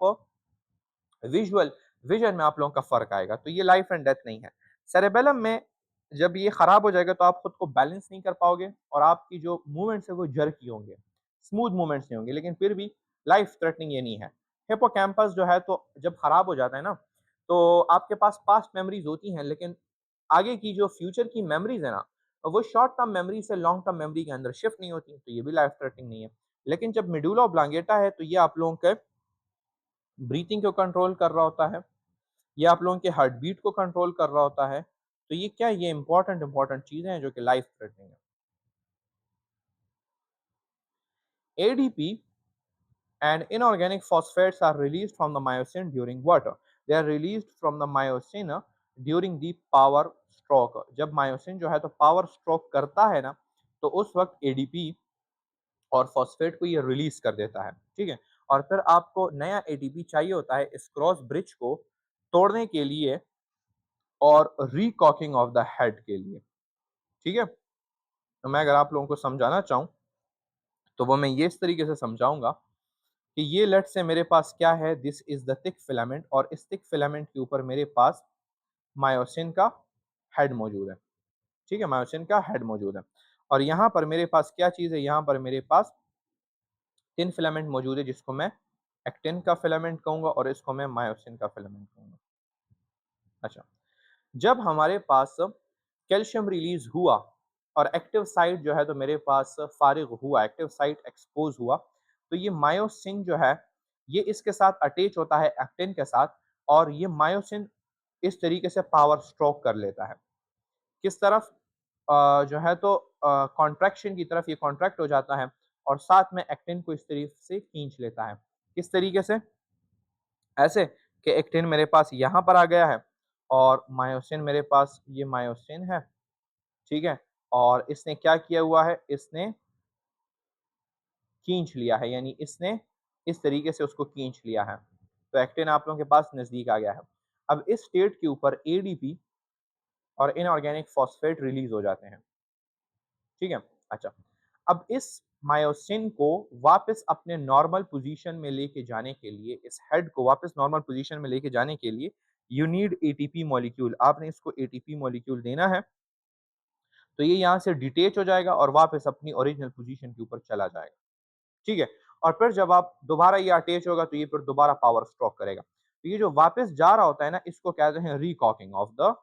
विजुअल विजन में आप लोगों का फ़र्क आएगा, तो ये लाइफ एंड डेथ नहीं है। सेरेबेलम में जब ये खराब हो जाएगा तो आप खुद को बैलेंस नहीं कर पाओगे और आपकी जो मूवमेंट्स है वो जर्की होंगे, स्मूथ मूवमेंट्स नहीं होंगे, लेकिन फिर भी लाइफ थ्रेटनिंग ये नहीं है। हिप्पोकैम्पस जो है तो जब खराब हो जाता है ना, तो आपके पास पास्ट मेमोरीज़ होती हैं लेकिन आगे की जो फ्यूचर की मेमोरीज़ है ना, वो शॉर्ट टर्म मेमोरी से लॉन्ग टर्म मेमोरी के अंदर शिफ्ट नहीं होती, तो ये भी लाइफ थ्रेटनिंग नहीं है। लेकिन जब मेडुला ऑब्लांगेटा है तो ये आप लोगों के ब्रीथिंग को कंट्रोल कर रहा होता है, ये आप लोगों के हार्ट बीट को कंट्रोल कर रहा होता है। तो ये क्या ये इंपॉर्टेंट चीज़ें हैं जो कि लाइफ थ्रेटनिंग है। ADP and inorganic phosphates are released from the myosin during what? They are released from the myosin during the power stroke. जब मायोसिन जो है तो पावर स्ट्रोक करता है ना तो उस वक्त एडीपी और फॉस्फेट को ये रिलीज कर देता है, ठीक है? और फिर आपको नया एटीपी चाहिए होता है इस क्रॉस ब्रिज को तोड़ने के लिए और रीकॉकिंग ऑफ द हेड के लिए, ठीक है? तो मैं अगर आप लोगों को समझाना चाहूँ तो वो मैं ये इस तरीके से समझाऊंगा कि ये लेट्स से मेरे पास क्या है? This is the thick filament और इस थिक फिलामेंट के ऊपर मेरे पास मायोसिन का हेड मौजूद है, ठीक है? मायोसिन का हेड मौजूद है और यहाँ पर मेरे पास क्या चीज़ है? यहाँ पर मेरे पास थिन फिलामेंट मौजूद है जिसको मैं एक्टिन का फिलामेंट कहूँगा और इसको मैं मायोसिन का फिलामेंट कहूँगा। अच्छा, जब हमारे पास कैल्शियम रिलीज़ हुआ और एक्टिव साइट जो है तो मेरे पास फ़ारिग हुआ, एक्टिव साइट एक्सपोज़ हुआ, तो ये मायोसिन जो है, ये इसके साथ अटैच होता है एक्टिन के साथ और ये मायोसिन इस तरीके से पावर स्ट्रोक कर लेता है। किस तरफ? जो है तो कॉन्ट्रैक्शन की तरफ ये कॉन्ट्रैक्ट हो जाता है और साथ में एक्टिन को इस तरीके से खींच लेता है। किस तरीके से? ऐसे कि एक्टिन मेरे पास यहाँ पर आ गया है और मायोसिन मेरे पास ये मायोसिन है, ठीक है? और इसने क्या किया हुआ है? इसने खींच लिया है, यानी इसने इस तरीके से उसको खींच लिया है। तो एक्टिन आप लोगों के पास नज़दीक आ गया है। अब इस स्टेट के ऊपर एडीपी और इनऑर्गेनिक फॉस्फेट रिलीज़ हो जाते हैं, ठीक है? अच्छा, अब इस मायोसिन को वापस अपने नॉर्मल पोज़ीशन में लेके जाने के लिए, इस हेड को वापस नॉर्मल पोज़ीशन में लेके जाने के लिए यू नीड एटीपी मॉलिक्यूल, आपने इसको एटीपी मॉलिक्यूल देना है, तो ये यहाँ से डिटैच हो जाएगा और वापस अपनी ओरिजिनल पोज़ीशन के ऊपर चला जाएगा, ठीक है? और फिर जब आप दोबारा ये अटैच होगा तो ये फिर दोबारा पावर स्ट्रोक करेगा। तो ये जो वापस जा रहा होता है ना, इसको कहते हैं रीकॉकिंग ऑफ द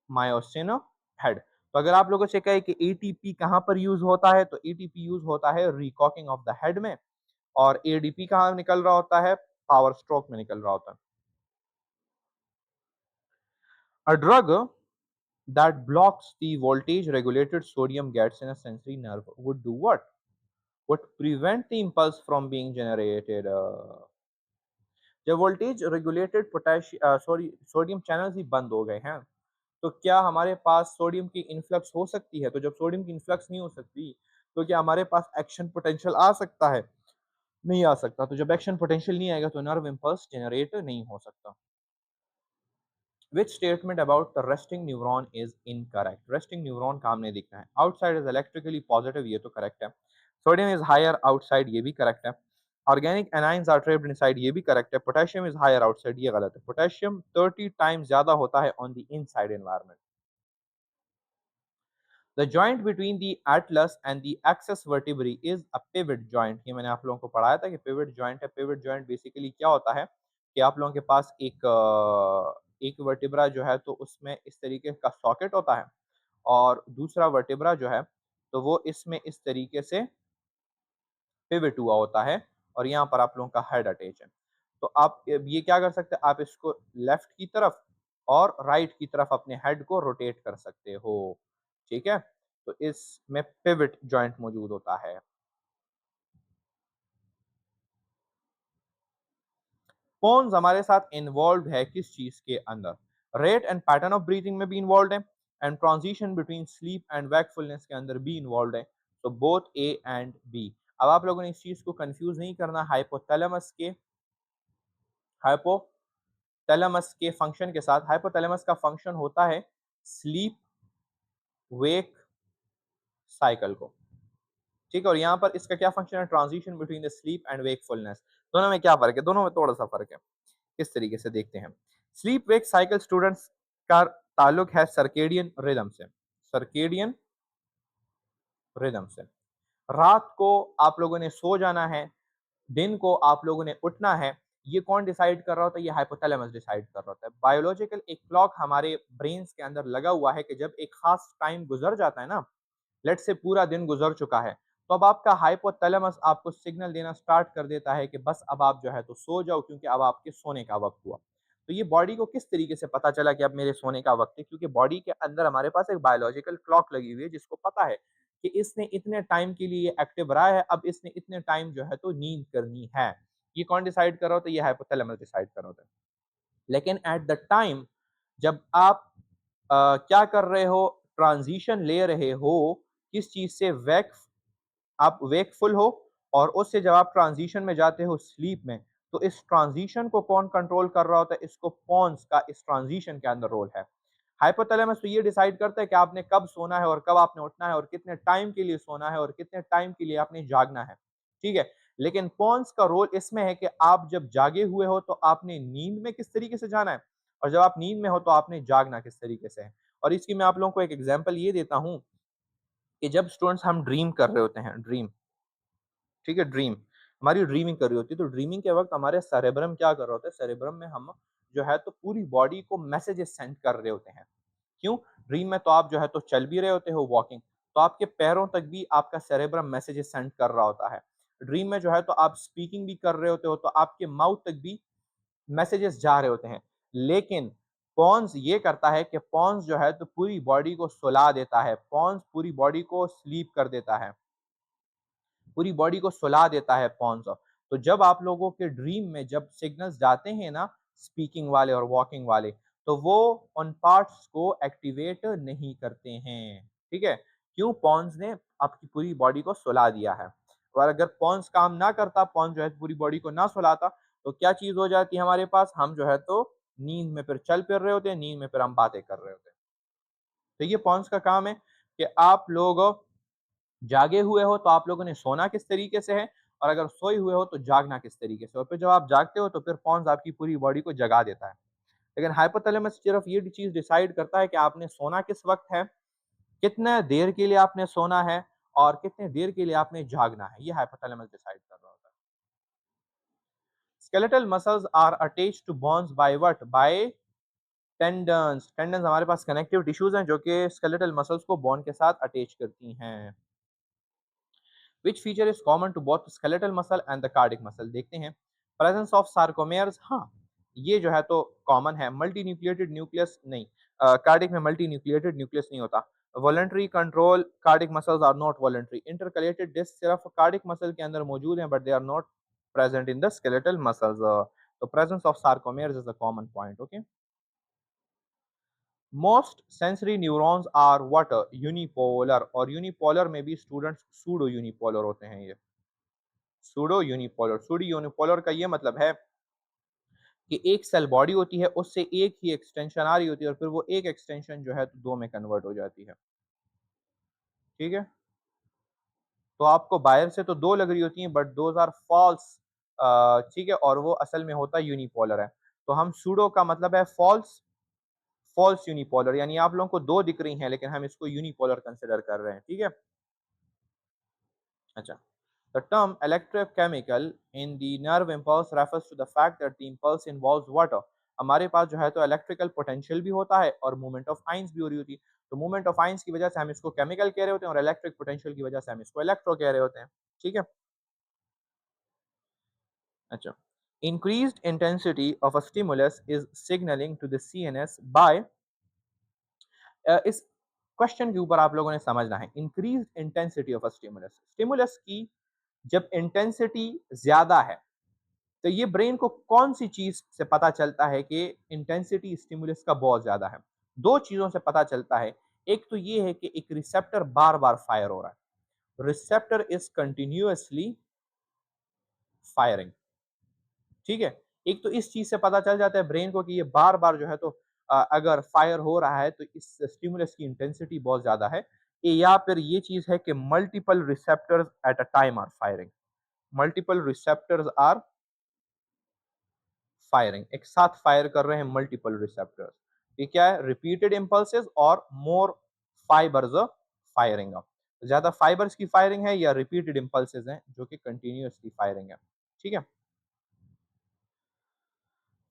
मायोसिन हेड। तो अगर आप लोगों से कहे कि एटीपी कहाँ पर यूज़ होता है, तो एटीपी यूज़ होता है रीकॉकिंग ऑफ द हेड में और एडीपी कहाँ निकल रहा होता है? पावर स्ट्रोक में निकल रहा होता है। A drug that blocks the voltage regulated sodium gets in a sensory nerve would do what? Would prevent the impulse from being generated. जब वोल्टेज रेगुलेटेड सोडियम चैनल्स ही बंद हो गए हैं, तो क्या हमारे पास सोडियम की इन्फ्लक्स हो सकती है? तो जब सोडियम की इन्फ्लक्स नहीं हो सकती, तो क्या हमारे पास एक्शन पोटेंशियल आ सकता है? नहीं आ सकता। तो जब एक्शन पोटेंशियल नहीं आएगा तो नर्व इम्पल्स जनरेट नहीं हो सकता। Which statement about the resting neuron is incorrect? Resting neuron का हमने देखना है। Outside is electrically positive, ये तो correct है। Sodium is higher outside, ये भी correct है। Organic anions are trapped inside, ये भी correct है। Potassium is higher outside, ये गलत है। Potassium 30 times ज़्यादा होता है on the inside environment. The joint between the atlas and the axis vertebrae is a pivot joint. ये मैंने आप लोगों को पढ़ाया था कि pivot joint है। Pivot joint बेसिकली क्या होता है कि आप लोगों के पास एक वर्टिब्रा जो है तो उसमें इस तरीके का सॉकेट होता है और दूसरा वर्टिब्रा जो है तो वो इसमें इस तरीके से पिवट हुआ होता है और यहाँ पर आप लोगों का हेड अटैच है। तो आप ये क्या कर सकते हैं, आप इसको लेफ्ट की तरफ और राइट की तरफ अपने हेड को रोटेट कर सकते हो, ठीक है? तो इसमें पिवट जॉइंट मौजूद होता है। पोन्स हमारे साथ इन्वॉल्व है किस चीज़ के अंदर? Rate and pattern of breathing में भी इन्वॉल्व है and transition between sleep and wakefulness के अंदर भी इन्वॉल्व है। तो बोथ ए एंड बी। अब आप लोगों ने इस चीज़ को कंफ्यूज नहीं करना हाइपोथैलेमस के फंक्शन के साथ। हाइपोथैलेमस का फंक्शन होता है स्लीप वेक साइकिल को, ठीक है? और यहाँ पर इसका क्या फंक्शन है? Transition between the sleep and wakefulness. दोनों में क्या फ़र्क है? दोनों में थोड़ा-सा फ़र्क है। किस तरीके से देखते हैं? स्लीप वेक साइकिल स्टूडेंट्स का ताल्लुक है सर्केडियन रिदम से। सर्केडियन रिदम से। रात को आप लोगों ने सो जाना है, दिन को आप लोगों ने उठना है, ये कौन डिसाइड कर रहा होता है? ये हाइपोथैलेमस डिसाइड कर रहा होता है। बायोलॉजिकल एक क्लॉक हमारे ब्रेन्स के अंदर लगा हुआ है कि जब एक खास टाइम गुजर जाता है ना, लेट्स से पूरा दिन गुजर चुका है, तो अब आपका हाइपोथैलेमस आपको सिग्नल देना स्टार्ट कर देता है कि बस अब आप जो है तो सो जाओ क्योंकि अब आपके सोने का वक़्त हुआ। तो ये बॉडी को किस तरीके से पता चला कि अब मेरे सोने का वक़्त है? क्योंकि बॉडी के अंदर हमारे पास एक बायोलॉजिकल क्लॉक लगी हुई है जिसको पता है कि इसने इतने टाइम के लिए एक्टिव रहा है, अब इसने इतने टाइम जो है तो नींद करनी है। ये कौन डिसाइड कर रहा होता है? ये हाइपोथैलेमस डिसाइड कर रहा होता है। लेकिन एट द टाइम जब आप क्या कर रहे हो? ट्रांज़िशन ले रहे हो किस चीज़ से? आप वेकफुल हो और उससे जब आप ट्रांज़िशन में जाते हो स्लीप में, तो इस ट्रांज़िशन को कौन कंट्रोल कर रहा होता है? इसको पोन्स का इस ट्रांज़िशन के अंदर रोल है। हाइपोथैलेमस तो ये डिसाइड करता है कि आपने कब सोना है और कब आपने उठना है और कितने टाइम के लिए सोना है और कितने टाइम के लिए आपने जागना है, ठीक है? लेकिन पोन्स का रोल इसमें है कि आप जब जागे हुए हो तो आपने नींद में किस तरीके से जाना है और जब आप नींद में हो तो आपने जागना किस तरीके से है। और इसकी मैं आप लोगों को एक एग्ज़ाम्पल ये देता हूँ कि जब स्टूडेंट्स हम ड्रीम कर रहे होते हैं, ड्रीम, ठीक है? ड्रीम, हमारी ड्रीमिंग कर रही होती है, तो ड्रीमिंग के वक़्त हमारे सेरेब्रम क्या कर रहा होता है, सेरेब्रम में हम जो है तो पूरी बॉडी को मैसेजेस सेंड कर रहे होते हैं। क्यों? ड्रीम में तो आप जो है तो चल भी रहे होते हो वॉकिंग, तो आपके पैरों तक भी आपका सेरेब्रम मैसेजेस सेंड कर रहा होता है। ड्रीम में जो है तो आप स्पीकिंग भी कर रहे होते हो, तो आपके माउथ तक भी मैसेजेस जा रहे होते हैं। लेकिन पॉन्स ये करता है कि पॉन्स जो है तो पूरी बॉडी को सुला देता है, पॉन्स पूरी बॉडी को स्लीप कर देता है। पूरी बॉडी को सुला देता है पॉन्स। तो जब आप लोगों के ड्रीम में जब सिग्नल्स जाते हैं ना स्पीकिंग वाले और वॉकिंग वाले, तो वो उन पार्ट्स को एक्टिवेट नहीं करते हैं, ठीक है? क्यों? पॉन्स ने आपकी पूरी बॉडी को सुला दिया है। और अगर पॉन्स काम ना करता, पॉन्स जो है पूरी बॉडी को ना सुलाता, तो क्या चीज़ हो जाती है हमारे पास? हम जो है तो नींद में फिर चल फिर रहे होते हैं, नींद में फिर हम बातें कर रहे होते हैं। तो ये पॉन्स का काम है कि आप लोग जागे हुए हो तो आप लोगों ने सोना किस तरीके से है, और अगर सोए हुए हो तो जागना किस तरीके से, और फिर जब आप जागते हो तो फिर पॉन्स आपकी पूरी बॉडी को जगा देता है। लेकिन हाइपोथैलेमस सिर्फ ये चीज़ डिसाइड करता है कि आपने सोना किस वक़्त है, कितने देर के लिए आपने सोना है और कितने देर के लिए आपने जागना है, ये हाइपोथैलेमस डिसाइड कर रहा होता है। Skeletal muscles are attached to bones by what? By tendons. Tendons हमारे पास कनेक्टिव टिश्यूज़ हैं जो कि स्केलेटल मसल्स को बोन के साथ अटैच करती हैं। Which feature is common to both skeletal muscle and the cardiac muscle? देखते हैं। प्रेजेंस ऑफ सार्कोमेयर्स, हाँ, ये जो है तो कॉमन है। मल्टी न्यूक्लिएटेड न्यूक्लियस नहीं, कार्डियक में मल्टी न्यूक्लिएटेड न्यूक्लियस नहीं होता। Voluntary control cardiac muscles are not voluntary. Intercalated disc सिर्फ कार्डियक मसल के अंदर मौजूद हैं, but they are not present in the skeletal muscles. तो presence of sarcomeres is a common point. Okay, most sensory neurons are what? Unipolar, और यूनिपोलर में भी स्टूडेंट्स सूडो यूनिपोलर होते हैं। ये सूडो यूनिपोलर, सूडो यूनिपोलर का ये मतलब है कि एक सेल बॉडी होती है, उससे एक ही एक्सटेंशन आ रही होती है और फिर वो एक एक्सटेंशन जो है तो दो में कन्वर्ट हो जाती है, ठीक है? तो आपको बाहर से तो दो लग रही होती हैं, बट दोज आर फॉल्स, ठीक है? और वो असल में होता यूनिपोलर है। तो हम सूडो का मतलब है फॉल्स, फॉल्स यूनिपोलर, यानी आप लोगों को दो दिख रही हैं लेकिन हम इसको यूनिपोलर कंसिडर कर रहे हैं, ठीक है? अच्छा, the term electrochemical in the nerve impulse refers to the fact that the impulse involves water. हमारे पास जो है तो इलेक्ट्रिकल पोटेंशियल भी होता है और मूवमेंट ऑफ आइंस भी हो रही होती है। तो मूवमेंट ऑफ आइंस की वजह से हम इसको केमिकल कह रहे होते हैं और इलेक्ट्रिक पोटेंशियल की वजह से हम इसको इलेक्ट्रो कह रहे होते हैं, ठीक है? अच्छा, increased intensity of a stimulus is signaling to the CNS by, इस क्वेश्चन के ऊपर आप लोगों ने समझना है। Increased intensity of a stimulus, stimulus की जब इंटेंसिटी ज्यादा है, तो ये ब्रेन को कौन सी चीज से पता चलता है कि इंटेंसिटी स्टिमुलस का बहुत ज्यादा है? दो चीजों से पता चलता है। एक तो ये है कि एक रिसेप्टर बार बार फायर हो रहा है, रिसेप्टर इज कंटिन्यूअसली फायरिंग, ठीक है? एक तो इस चीज से पता चल जाता है ब्रेन को कि ये बार बार जो है तो अगर फायर हो रहा है तो इस स्टिमुलस की इंटेंसिटी बहुत ज्यादा है। या फिर ये चीज है कि multiple receptors at a time are firing, multiple receptors are firing, एक साथ फायर कर रहे हैं मल्टीपल रिसेप्टर्स। ये क्या है? रिपीटेड इम्पल्सेस और मोर फाइबर्स फायरिंग। ज्यादा फाइबर्स की फायरिंग है या रिपीटेड इम्पल्सेस हैं जो कि कंटिन्यूअसली फायरिंग है, ठीक है?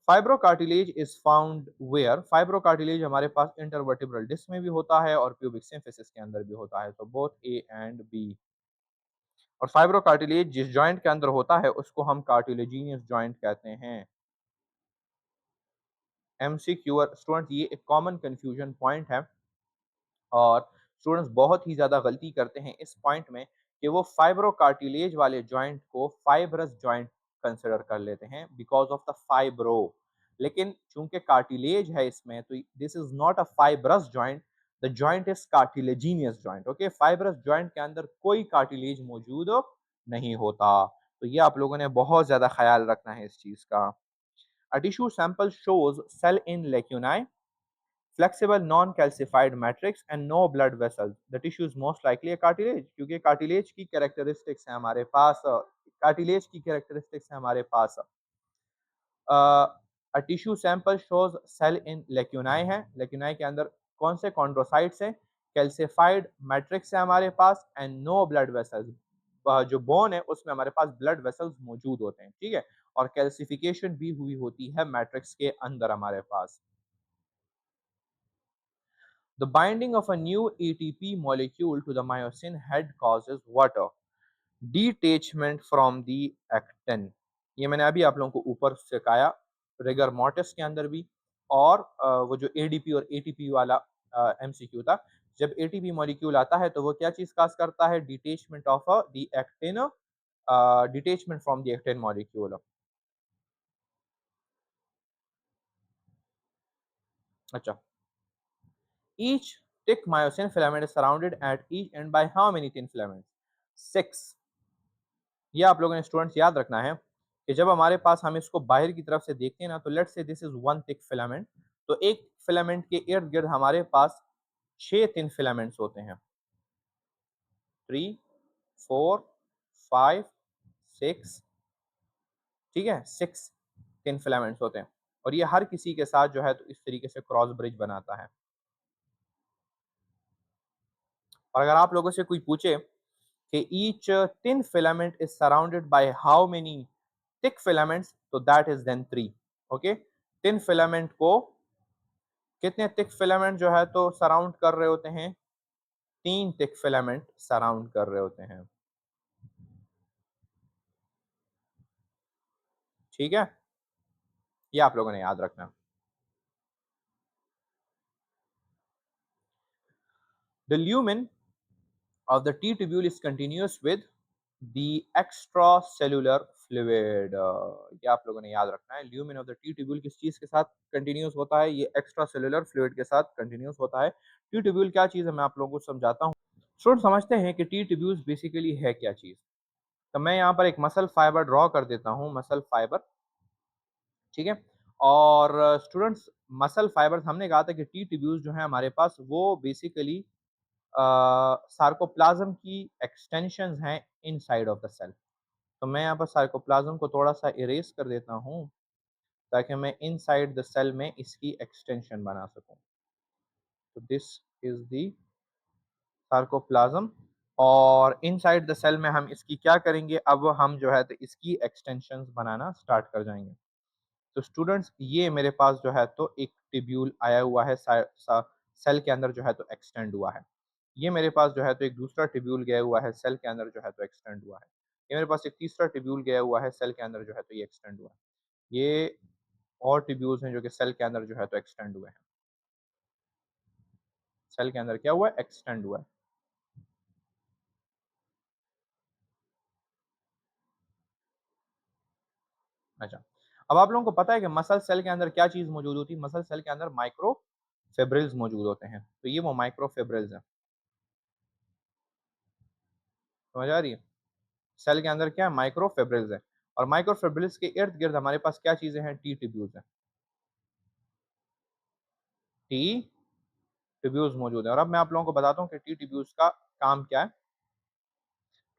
Fibrocartilage is found where? Fibrocartilage हमारे पास इंटरवर्टिब्रल डिस्क में भी होता है और प्यूबिक सिम्फिसिस के अंदर भी होता है, तो बोथ ए एंड बी। और फाइब्रोकार्टिलेज जिस जॉइंट के अंदर होता है उसको हम कार्टिलेजिनियस जॉइंट कहते हैं। एमसीक्यू स्टूडेंट, ये एक कॉमन कंफ्यूजन पॉइंट है और स्टूडेंट्स बहुत ही ज़्यादा गलती करते हैं इस पॉइंट में कि वो फाइब्रोकार्टिलेज वाले जॉइंट को फाइब्रस जॉइंट कंसिडर कर लेते हैं बिकॉज ऑफ द फाइब्रो। लेकिन चूंकि कार्टिलेज है इसमें, तो this is not a fibrous joint, the joint is cartilaginous joint. Okay, fibrous joint के अंदर कोई कार्टिलेज मौजूद नहीं होता। तो ये आप लोगों ने बहुत ज़्यादा ख्याल रखना है इस चीज़ का। A tissue sample shows cell in lacunae, flexible non-calcified matrix and no blood vessels. The tissue is most likely a cartilage, क्योंकि कार्टिलेज की कैरेक्टरिस्टिक्स है हमारे पास, कार्टिलेज की कैरेक्टरिस्टिक्स है हमारे पास। A tissue sample shows cell in lacunae है, लेक्यूनाई के अंदर कौन से कॉन्ड्रोसाइट्स हैं? कैल्सिफाइड मैट्रिक्स है हमारे पास एंड नो ब्लड वेसल्स, जो बोन है उसमें हमारे पास ब्लड वेसल्स मौजूद होते हैं, ठीक है? और कैल्सिफिकेशन भी हुई होती है मैट्रिक्स के अंदर हमारे पास। The binding of a new ATP molecule to the myosin head causes what? Detachment from the actin। ये मैंने अभी आप लोगों को ऊपर सिखाया रिगर मोर्टिस के अंदर भी, और वो जो एडीपी और एटीपी वाला एमसीक्यू था। जब एटीपी मॉलिक्यूल आता है तो वो क्या चीज काज करता है? Detachment of the actin, detachment from the actin molecule. अच्छा, each thick myosin filament is surrounded at each end by how many thin filaments? 6। ये आप लोगों ने स्टूडेंट्स याद रखना है कि जब हमारे पास हम इसको बाहर की तरफ से देखते हैं ना, तो let's say this is one thick filament, तो एक फिलामेंट के इर्द गिर्द हमारे पास 6 थिन फिलामेंट्स होते हैं। 3, 4, 5, 6, ठीक है, 6 थिन फिलामेंट्स होते हैं, और ये हर किसी के साथ जो है तो इस तरीके से क्रॉस ब्रिज बनाता है। और अगर आप लोगों से कोई पूछे कि each thin filament is surrounded by how many thick filaments, तो that is then 3। Okay, thin filament को कितने थिक फिलामेंट जो है तो सराउंड कर रहे होते हैं? 3 थिक फिलामेंट सराउंड कर रहे होते हैं, ठीक है? ये आप लोगों ने याद रखना। The lumen of the T tubule is continuous with the extracellular fluid। ये आप लोगों ने याद रखना है। Lumen of the T tubule किस चीज के साथ कंटिन्यूस होता है? ये एक्स्ट्रा सेलुलर फ्लूइड के साथ कंटिन्यूस होता है। टी ट्यूब्यूल क्या चीज है, मैं आप लोगों को समझाता हूँ। स्टूडेंट समझते हैं कि टी ट्यूब्यूल्स बेसिकली है क्या चीज। तो मैं यहाँ पर एक मसल फाइबर ड्रॉ कर देता हूँ, मसल फाइबर, ठीक है? और स्टूडेंट्स, मसल फाइबर हमने कहा था कि टी ट्यूब्यूल्स जो है हमारे पास वो बेसिकली सार्कोप्लाज्म की एक्सटेंशंस हैं इनसाइड ऑफ द सेल। तो मैं यहाँ पर सार्कोप्लाज्म को थोड़ा सा इरेज कर देता हूँ ताकि मैं इनसाइड द सेल में इसकी एक्सटेंशन बना सकूँ। तो दिस इज द सार्कोप्लाज्म, और इनसाइड द सेल में हम इसकी क्या करेंगे? अब हम जो है तो इसकी एक्सटेंशंस बनाना स्टार्ट कर जाएंगे। तो स्टूडेंट्स, ये मेरे पास जो है तो एक टिब्यूल आया हुआ है, सेल के अंदर जो है तो एक्सटेंड हुआ है। ये मेरे पास जो है तो एक दूसरा टिब्यूल गया हुआ है, सेल के अंदर जो है तो एक्सटेंड हुआ है। ये मेरे पास एक तीसरा टिब्यूल गया हुआ है, सेल के अंदर जो है तो ये एक्सटेंड हुआ है। ये और टिब्यूल्स हैं जो कि सेल के अंदर जो है तो एक्सटेंड हुए हैं। सेल के अंदर क्या हुआ है? एक्सटेंड हुआ है। अच्छा, अब आप लोगों को पता है कि मसल सेल के अंदर क्या चीज मौजूद होती है? मसल सेल के अंदर माइक्रो फेब्रिल्स मौजूद होते हैं। तो ये वो माइक्रो फेब्रिल्स हैं, समझ आ रही है? सेल के अंदर क्या है? माइक्रोफिब्रिल्स है। और माइक्रोफिब्रिल्स के इर्द गिर्द हमारे पास क्या चीजें हैं? टी ट्यूब्यूल्स हैं। टी ट्यूब्यूल्स मौजूद है। और अब मैं आप लोगों को बताता हूँ कि टी ट्यूब्यूल्स का काम क्या है।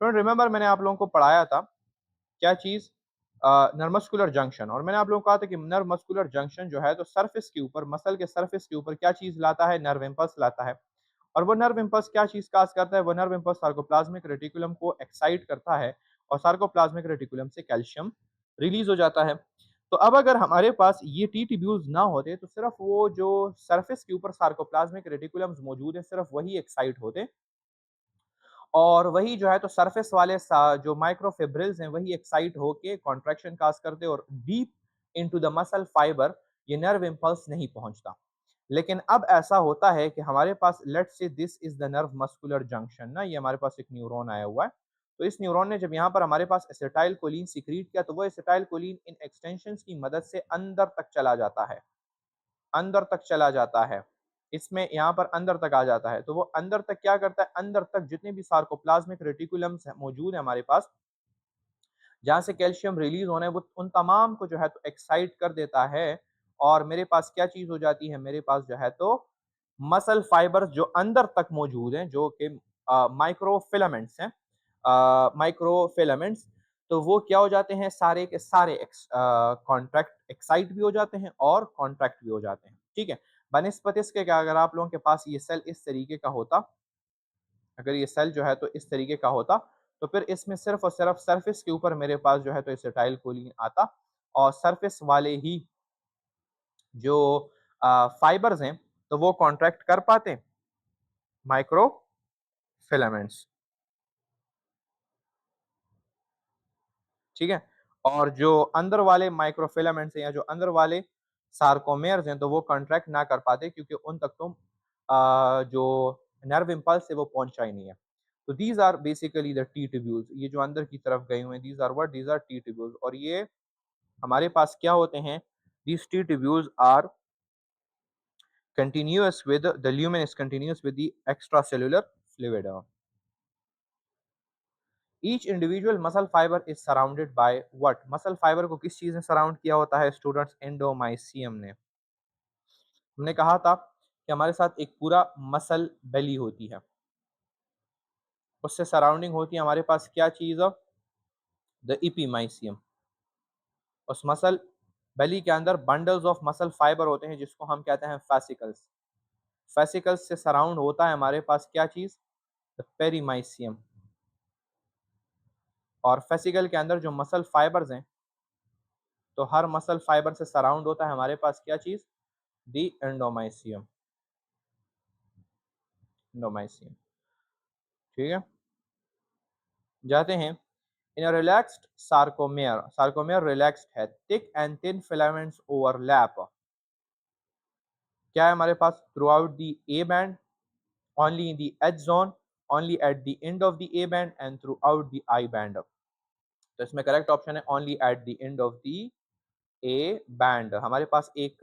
तो रिमेंबर, मैंने आप लोगों को पढ़ाया था क्या चीज? नर्मस्कुलर जंक्शन। और मैंने आप लोगों को कहा था कि नर्मस्कुलर जंक्शन जो है तो सरफेस के ऊपर, मसल के सरफेस के ऊपर क्या चीज लाता है? नर्व इम्पल्स लाता है। और वो नर्व इम्पल्स क्या चीज काज करता है? वो नर्व इम्पल्स सार्कोप्लाज्मिक रेटिकुलम को एक्साइट करता है, और सार्कोप्लाज्मिक रेटिकुलम से कैल्शियम रिलीज हो जाता है। तो अब अगर हमारे पास ये टी ट्यूब्यूल्स ना होते तो सिर्फ वो जो सरफेस के ऊपर सार्कोप्लाज्मिक रेटिकुलम्स मौजूद है सिर्फ वही एक्साइट होते, और वही जो है तो सरफेस वाले जो माइक्रोफिब्रिल्स हैं वही एक्साइट होके कॉन्ट्रैक्शन काज करते, और deep into the muscle fibre ये नर्व इम्पल्स नहीं पहुंचता। लेकिन अब ऐसा होता है कि हमारे पास, let's say this is the nerve muscular junction ना, ये हमारे पास एक न्यूरॉन आया हुआ है। तो इस न्यूरॉन ने जब यहाँ पर हमारे पास एसिटाइल कोलिन सिक्रीट किया, तो वो एसिटाइल कोलिन इन एक्सटेंशंस की मदद से अंदर तक चला जाता है, अंदर तक चला जाता है। इसमें यहाँ पर अंदर तक आ जाता है। तो वो अंदर तक क्या करता है? अंदर तक जितने भी सार्कोप्लाज्मिक रेटिकुलम्स मौजूद है हमारे पास, जहाँ से कैल्शियम रिलीज होना है, वो उन तमाम को जो है तो एक्साइट कर देता है। और मेरे पास क्या चीज हो जाती है? मेरे पास जो है तो मसल फाइबर्स जो अंदर तक मौजूद हैं, जो कि माइक्रोफिलामेंट्स हैं, माइक्रोफिलामेंट्स, तो वो क्या हो जाते हैं? सारे के सारे कॉन्ट्रैक्ट एक्साइट भी हो जाते हैं और कॉन्ट्रैक्ट भी हो जाते हैं, ठीक है? बनिस्बत इसके कि अगर आप लोगों के पास ये सेल इस तरीके का होता, अगर ये सेल जो है तो इस तरीके का होता, तो फिर इसमें सिर्फ़ और सिर्फ़ सरफ़ेस के ऊपर मेरे पास जो है तो एसिटाइलकोलिन आता और सरफ़ेस वाले ही जो फाइबर्स हैं, तो वो कॉन्ट्रैक्ट कर पाते हैं माइक्रोफिलामेंट्स, ठीक है? और जो अंदर वाले माइक्रोफिलामेंट्स हैं या जो अंदर वाले सार्कोमेर्स हैं, तो वो कॉन्ट्रैक्ट ना कर पाते क्योंकि उन तक तो जो नर्व इम्पल्स है वो पहुँचा ही नहीं है। तो these are basically the T tubules, ये जो अंदर की तरफ गए हुए हैं, these are what? These are T tubules और ये हमारे पास क्या होते हैं? These T tubules are continuous with the lumen is continuous with the extracellular fluid. Each individual muscle fiber is surrounded by what? Muscle fiber को किस चीज ने सराउंड किया होता है स्टूडेंट्स? एंडोमाइसियम ने। हमने कहा था कि हमारे साथ एक पूरा मसल बेली होती है, उससे सराउंडिंग होती है हमारे पास क्या चीज? द इपीमाइसियम। उस मसल बेली के अंदर बंडल्स ऑफ मसल फाइबर होते हैं जिसको हम कहते हैं fascicles। fascicles से सराउंड होता है हमारे पास क्या चीज? The perimysium. और फेसिकल के अंदर जो मसल फाइबर्स हैं, तो हर मसल फाइबर से सराउंड होता है हमारे पास क्या चीज? दी एंडोमाइसियम। एंडोमाइसियम, ठीक है। जाते हैं। In a relaxed sarcomere, sarcomere relaxed है, thick and thin filaments overlap. क्या है हमारे पास? Throughout the A band, only in the H zone, only at the end of the A band and throughout the I band. तो इसमें करेक्ट ऑप्शन है only at the end of the A band. हमारे पास एक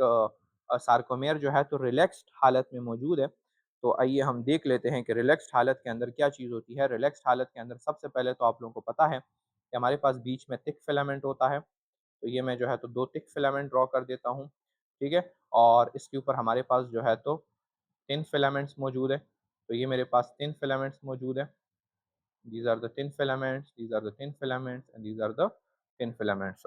सार्कोमेयर जो है तो रिलैक्स्ड हालत में मौजूद है। तो आइए हम देख लेते हैं कि रिलैक्स्ड हालत के अंदर क्या चीज़ होती है। रिलैक्स्ड हालत के अंदर सबसे पहले तो आप लोगों को पता है कि हमारे पास बीच में थिक फिलामेंट होता है। तो ये मैं जो है तो 2 थिक फिलामेंट ड्रॉ कर देता हूँ, ठीक है? और इसके ऊपर हमारे पास जो है तो थिन फिलामेंट्स मौजूद है। तो ये मेरे पास थिन फिलामेंट्स मौजूद है। These are the thin filaments, these are the thin filaments and these are the thin filaments।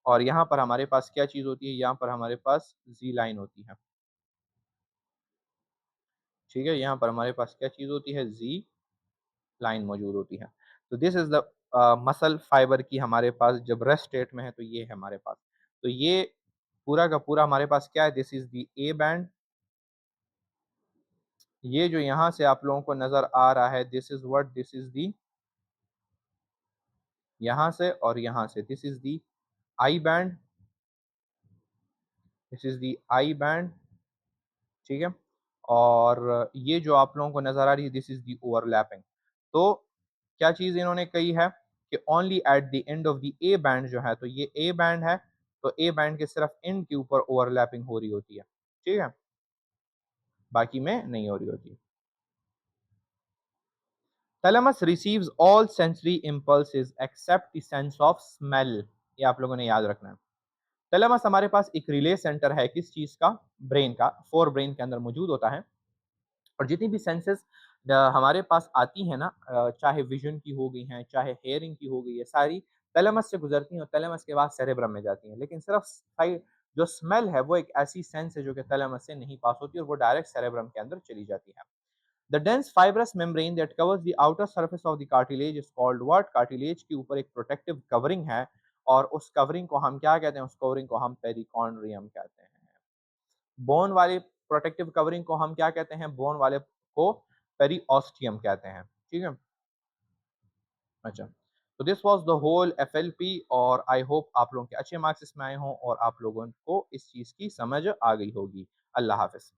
और यहाँ पर हमारे पास क्या चीज़ होती है? यहाँ पर हमारे पास जी लाइन होती है, ठीक है। यहाँ पर हमारे पास क्या चीज़ होती है? जी लाइन मौजूद होती है। तो this is the muscle fibre की हमारे पास जब रेस्ट स्टेट में है तो ये है हमारे पास। तो ये पूरा का पूरा हमारे पास क्या है? This is the A band. ये जो यहाँ से आप लोगों को नजर आ रहा है, this is what? This is the, यहाँ से और यहाँ से, this is the I band, this is the I band, ठीक है। और ये जो आप लोगों को नजर आ रही है, दिस इज दी ओवरलैपिंग। तो क्या चीज इन्होंने कही है कि only at the end of the A band जो है, तो ये ए बैंड है, तो ए बैंड के सिर्फ एंड के ऊपर ओवरलैपिंग हो रही होती है, ठीक है, बाकी में नहीं हो रही होती। Thalamus receives all sensory impulses except the sense of smell. ये आप लोगों ने याद रखना है। थैलेमस हमारे पास एक रिले सेंटर है, किस चीज का? ब्रेन का। फोर ब्रेन के अंदर मौजूद होता है और जितनी भी सेंसेस हमारे पास आती हैं ना, चाहे विजन की हो गई हैं, चाहे हेयरिंग की हो गई है, सारी थैलेमस से गुजरती हैं और थैलेमस के बाद सेरेब्रम में जाती हैं। लेकिन सिर्फ साइड जो स्मेल है वो एक ऐसी सेंस है जो कि थैलेमस से नहीं पास होती और वो डायरेक्ट सेरेब्रम के अंदर चली जाती है। The dense fibrous membrane that covers the outer surface of the cartilage is called what? Cartilage के ऊपर एक प्रोटेक्टिव कवरिंग है और उस कवरिंग को हम क्या कहते हैं? उस कवरिंग को हम पेरिकॉन्ड्रियम कहते हैं। बोन वाले प्रोटेक्टिव कवरिंग को हम क्या कहते हैं? बोन वाले को पेरिओस्टियम कहते हैं, ठीक है। अच्छा, तो this was the whole FLP और आई होप आप लोगों के अच्छे मार्क्स इसमें आए हों और आप लोगों को इस चीज़ की समझ आ गई होगी। अल्लाह हाफ़िज़।